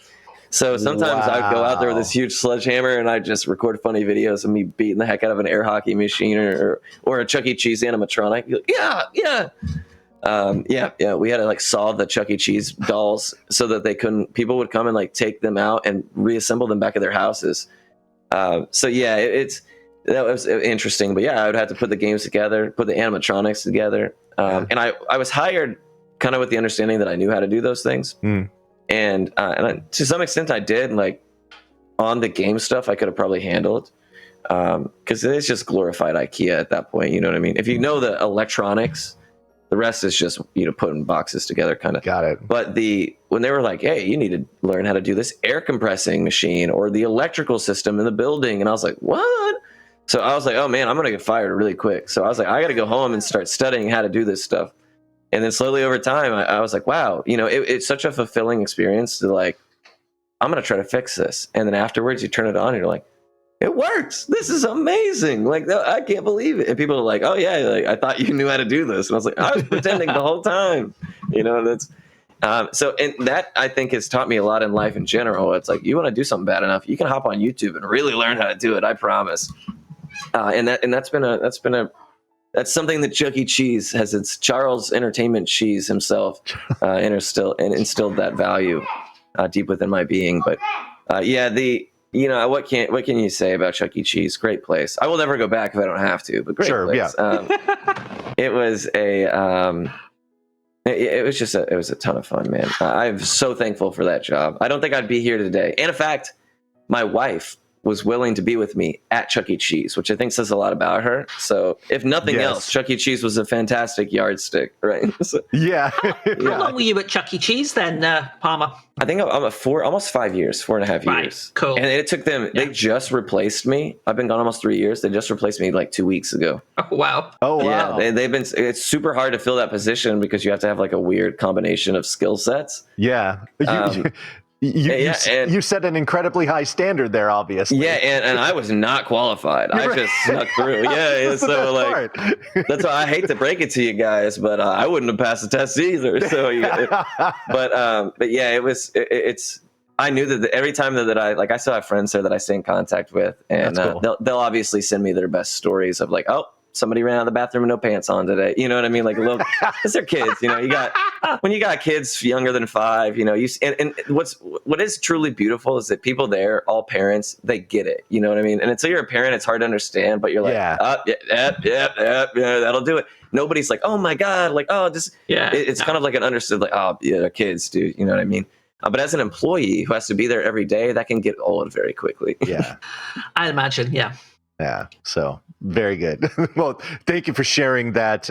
So sometimes I'd go out there with this huge sledgehammer and I'd just record funny videos of me beating the heck out of an air hockey machine or a Chuck E. Cheese animatronic. We had to like solve the Chuck E. Cheese dolls so that people would come and like take them out and reassemble them back at their houses. That was interesting, but I would have to put the games together, put the animatronics together. And I was hired kind of with the understanding that I knew how to do those things. And to some extent I did, like on the game stuff, I could have probably handled because it's just glorified IKEA at that point. You know what I mean? If you know the electronics, the rest is just putting boxes together, kind of. Got it. But when they were like, "Hey, you need to learn how to do this air compressing machine or the electrical system in the building," and I was like, "What?" So I was like, "Oh man, I'm gonna get fired really quick." So I was like, "I got to go home and start studying how to do this stuff." And then slowly over time, I was like, "Wow, it's such a fulfilling experience to like, I'm gonna try to fix this." And then afterwards, you turn it on, and you're like, "It works. This is amazing. Like, I can't believe it." And people are like, "Oh yeah, like I thought you knew how to do this." And I was like, "I was pretending the whole time." That's so, and that I think has taught me a lot in life in general. It's like, you want to do something bad enough, you can hop on YouTube and really learn how to do it. I promise. That's something that Chuck E. Cheese has. It's Charles Entertainment Cheese himself instilled that value deep within my being. But what can you say about Chuck E. Cheese? Great place. I will never go back if I don't have to, but great place. Yeah. It was it was a ton of fun, man. I'm so thankful for that job. I don't think I'd be here today. And in fact, my wife was willing to be with me at Chuck E. Cheese, which I think says a lot about her. So if nothing else, Chuck E. Cheese was a fantastic yardstick, right? Yeah. How long were you at Chuck E. Cheese then, Palmer? I think I'm at almost 5 years, 4.5 years. Cool. And it took them, they just replaced me. I've been gone almost 3 years. They just replaced me like 2 weeks ago. Oh, wow. Oh, wow. Yeah, it's super hard to fill that position because you have to have like a weird combination of skill sets. Yeah. You set an incredibly high standard there, obviously. Yeah, and I was not qualified. I just snuck through. Yeah, so like that's why I hate to break it to you guys, but I wouldn't have passed the test either. So, but yeah, it's. I knew that every time that I still have friends there that I stay in contact with, and cool. they'll obviously send me their best stories of like, oh, somebody ran out of the bathroom with no pants on today. You know what I mean? Like, look, because they're kids. When you got kids younger than 5, and what is truly beautiful is that people there, all parents, they get it. You know what I mean? And until you're a parent, it's hard to understand. But you're like, yeah, that'll do it. Nobody's like, oh my god, like, oh, just It's kind of like an understood, like, oh yeah, they're kids, dude. You know what I mean? But as an employee who has to be there every day, that can get old very quickly. Yeah, I imagine. Yeah. Yeah. So very good. Well, thank you for sharing that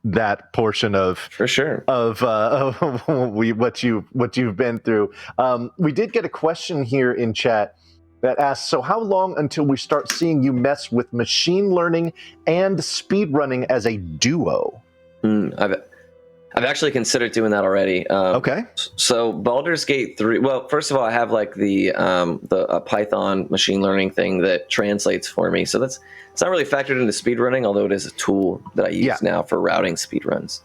that portion of for sure of what you've been through. We did get a question here in chat that asks, so how long until we start seeing you mess with machine learning and speedrunning as a duo? I've actually considered doing that already. Okay. So Baldur's Gate 3. Well, first of all, I have like the Python machine learning thing that translates for me. So it's not really factored into speedrunning, although it is a tool that I use now for routing speedruns.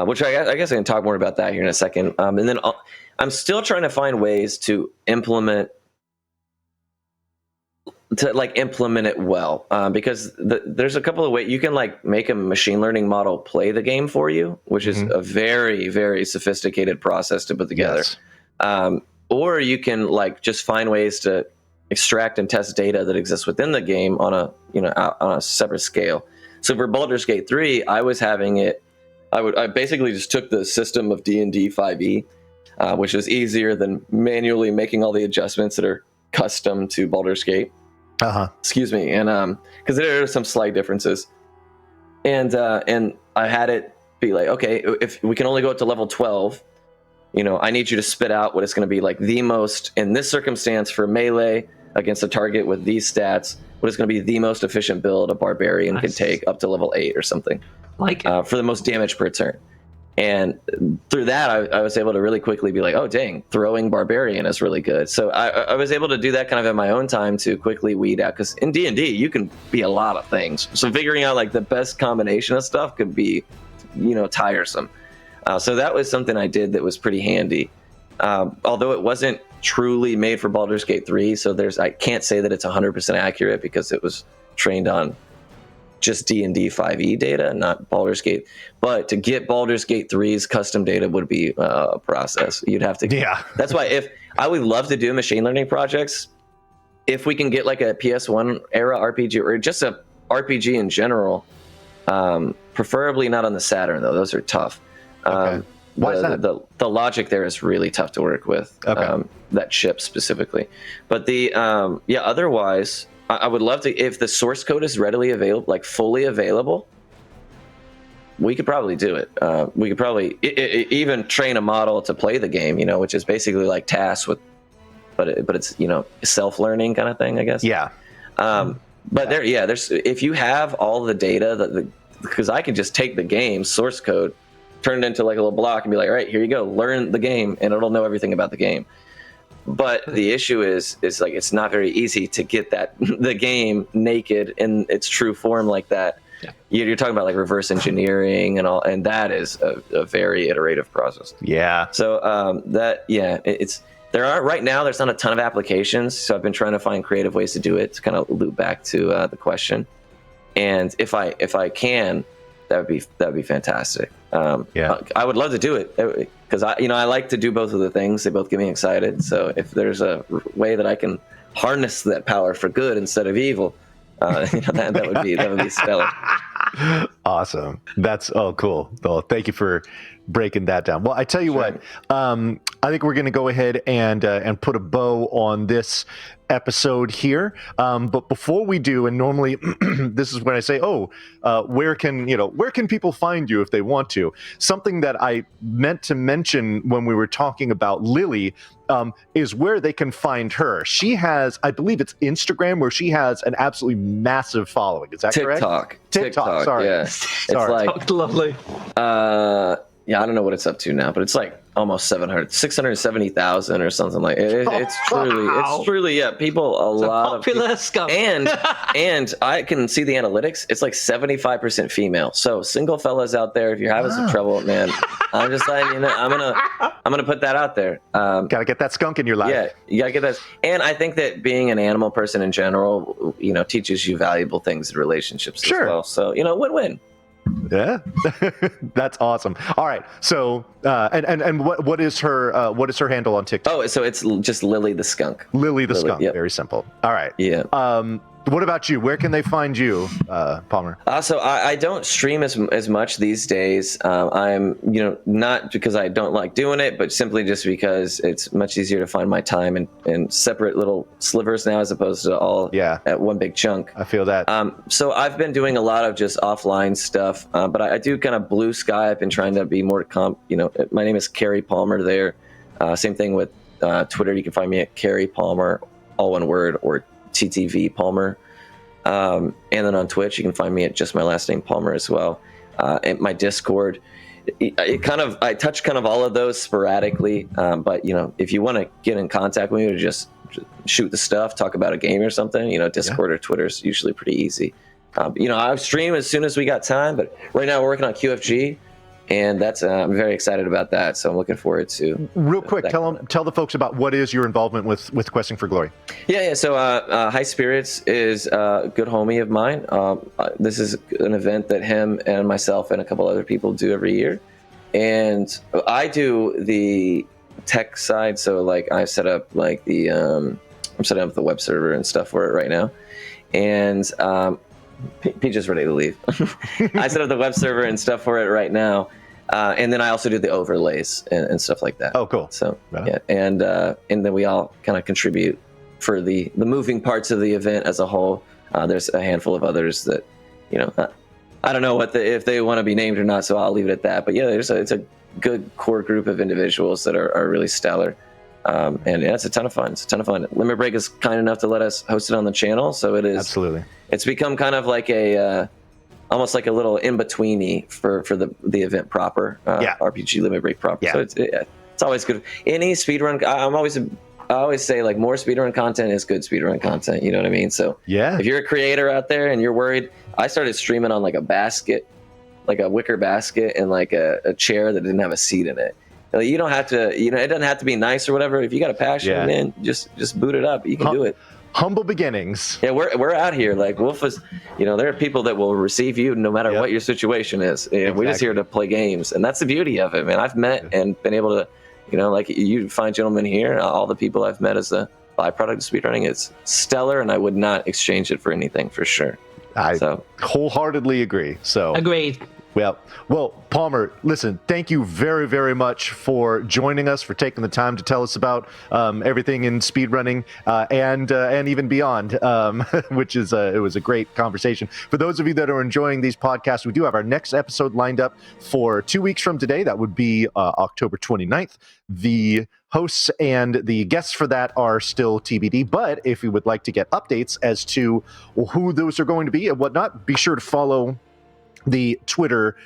Which I guess I can talk more about that here in a second. And then I'm still trying to find ways to implement it well, because there's a couple of ways you can like make a machine learning model play the game for you, which is a very, very sophisticated process to put together. Yes. Or you can like just find ways to extract and test data that exists within the game on a separate scale. So for Baldur's Gate 3, I was having it. I basically just took the system of D&D 5e, which is easier than manually making all the adjustments that are custom to Baldur's Gate. Excuse me, and because there are some slight differences, and I had it be like, okay, if we can only go up to level 12, I need you to spit out what it's going to be like the most in this circumstance for melee against a target with these stats. What is going to be the most efficient build a barbarian can take up to level 8 or something, for the most damage per turn. And through that, I was able to really quickly be like, oh, dang, throwing barbarian is really good. So I was able to do that kind of in my own time to quickly weed out. Because in D&D, you can be a lot of things. So figuring out like the best combination of stuff could be, tiresome. So that was something I did that was pretty handy. Although it wasn't truly made for Baldur's Gate 3. So I can't say that it's 100% accurate because it was trained on just D&D 5e data, not Baldur's Gate. But to get Baldur's Gate 3's custom data would be a process. You'd have to. Yeah. That's why if I would love to do machine learning projects, if we can get like a PS1 era RPG or just a RPG in general, preferably not on the Saturn though. Those are tough. Okay. Why is that? The logic there is really tough to work with. Okay. That chip specifically, but otherwise. I would love to, if the source code is readily available, like fully available, we could probably do it. We could probably even train a model to play the game, which is basically like tasks with, but it's, self-learning kind of thing, I guess. Yeah. But there's, if you have all the data because I can just take the game source code, turn it into like a little block and be like, all right, here you go, learn the game, and it'll know everything about the game. But the issue is like, it's not very easy to get the game naked in its true form like that. Yeah. You're talking about like reverse engineering and all, and that is a very iterative process. Yeah. So it's right now there's not a ton of applications. So I've been trying to find creative ways to do it, to kind of loop back to the question. And if I can, that would be fantastic. I would love to do it because I like to do both of the things. They both get me excited. So if there's a way that I can harness that power for good instead of evil, that would be stellar. Awesome. That's cool. Well, thank you for breaking that down. Well, I tell you what, I think we're going to go ahead and put a bow on this episode here. But before we do, and normally this is when I say, where can people find you if they want to? Something that I meant to mention when we were talking about Lily is where they can find her. She has, I believe it's Instagram, where she has an absolutely massive following. Is that correct? TikTok. Sorry. Yeah. Sorry. It's like Lovely. I don't know what it's up to now, but it's like almost 670,000 or something like it. It's truly, yeah. People, a lot of popular skunk. And I can see the analytics. It's like 75% female. So single fellas out there, if you're having some trouble, man, I'm just letting you know. I'm gonna put that out there. Gotta get that skunk in your life. Yeah, you gotta get that. And I think that being an animal person in general, teaches you valuable things in relationships as well. So win-win. Yeah, that's awesome. All right, so and what is her handle on TikTok? Oh, so it's just Lily the Skunk. Lily the Skunk. Yep. Very simple. All right. Yeah. What about you? Where can they find you, Palmer? So I don't stream as much these days. I'm, not because I don't like doing it, but simply just because it's much easier to find my time in separate little slivers now, as opposed to all at one big chunk. I feel that. So I've been doing a lot of just offline stuff, but I do kind of blue sky. I've been trying to be more my name is Carrie Palmer there. Same thing with Twitter. You can find me at Carrie Palmer, all one word, or TTV Palmer. And then on Twitch, you can find me at just my last name Palmer as well. And my Discord, I touch kind of all of those sporadically. But if you want to get in contact with me or just shoot the stuff, talk about a game or something, Discord or Twitter is usually pretty easy. I stream as soon as we got time, but right now we're working on QFG. And that's I'm very excited about that. So I'm looking forward to. Real quick, tell the folks about what is your involvement with Questing for Glory. Yeah. So High Spirits is a good homie of mine. This is an event that him and myself and a couple other people do every year, and I do the tech side. So like I set up like I'm setting up the web server and stuff for it right now, and Peach is ready to leave. I set up the web server and stuff for it right now, and then I also do the overlays and stuff like that. Oh, cool. So and then we all kind of contribute for the moving parts of the event as a whole. There's a handful of others that, I don't know if they want to be named or not, so I'll leave it at that. But yeah, it's a good core group of individuals that are really stellar. And yeah, it's a ton of fun. Limit Break is kind enough to let us host it on the channel, so it is absolutely. It's become kind of like almost like a little in-betweeny for the event proper, RPG Limit Break proper. Yeah. So it's always good. Any speedrun, I always say like more speedrun content is good speedrun content. You know what I mean? So if you're a creator out there and you're worried, I started streaming on like a basket, like a wicker basket, and like a chair that didn't have a seat in it. You don't have to, it doesn't have to be nice or whatever. If you got a passion, man, just boot it up. You can do it. Humble beginnings. Yeah, we're out here. Like Wolf is, there are people that will receive you no matter what your situation is. Exactly. We're just here to play games, and that's the beauty of it, man. I've met and been able to, like you fine gentlemen here, all the people I've met as a byproduct of speedrunning, it's stellar, and I would not exchange it for anything for sure. I wholeheartedly agree. So agreed. Well, Palmer, listen, thank you very, very much for joining us, for taking the time to tell us about everything in speedrunning and even beyond, which is it was a great conversation. For those of you that are enjoying these podcasts, we do have our next episode lined up for 2 weeks from today. That would be October 29th. The hosts and the guests for that are still TBD, but if you would like to get updates as to who those are going to be and whatnot, be sure to follow the Twitter,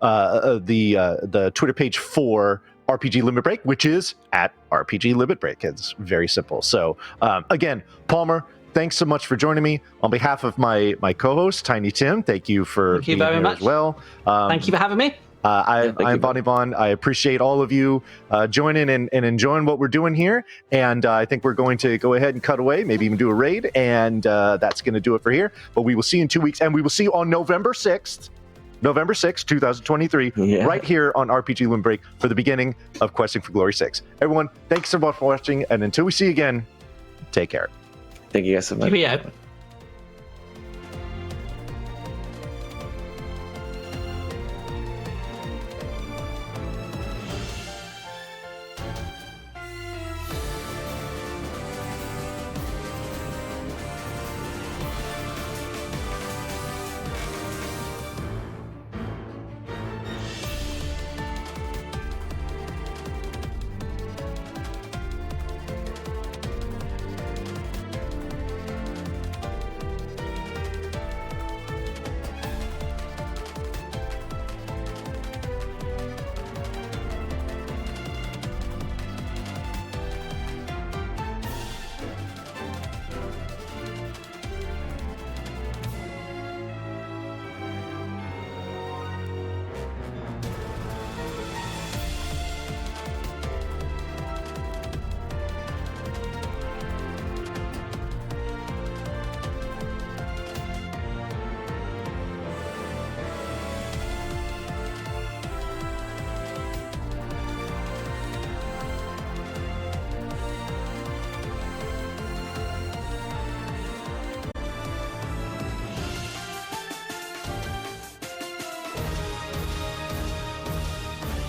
the Twitter page for RPG Limit Break, which is at RPG Limit Break. It's very simple. So again, Palmer, thanks so much for joining me. On behalf of my co-host, Tiny Tim, thank you for being here as well. Thank you for having me. I'm Bonnie Vaughn. I appreciate all of you joining and enjoying what we're doing here. And I think we're going to go ahead and cut away, maybe even do a raid. And that's going to do it for here. But we will see you in 2 weeks. And we will see you on November 6th, 2023, right here on RPG Limit Break for the beginning of Questing for Glory 6. Everyone, thanks so much for watching. And until we see you again, take care. Thank you guys so much. Cheerio.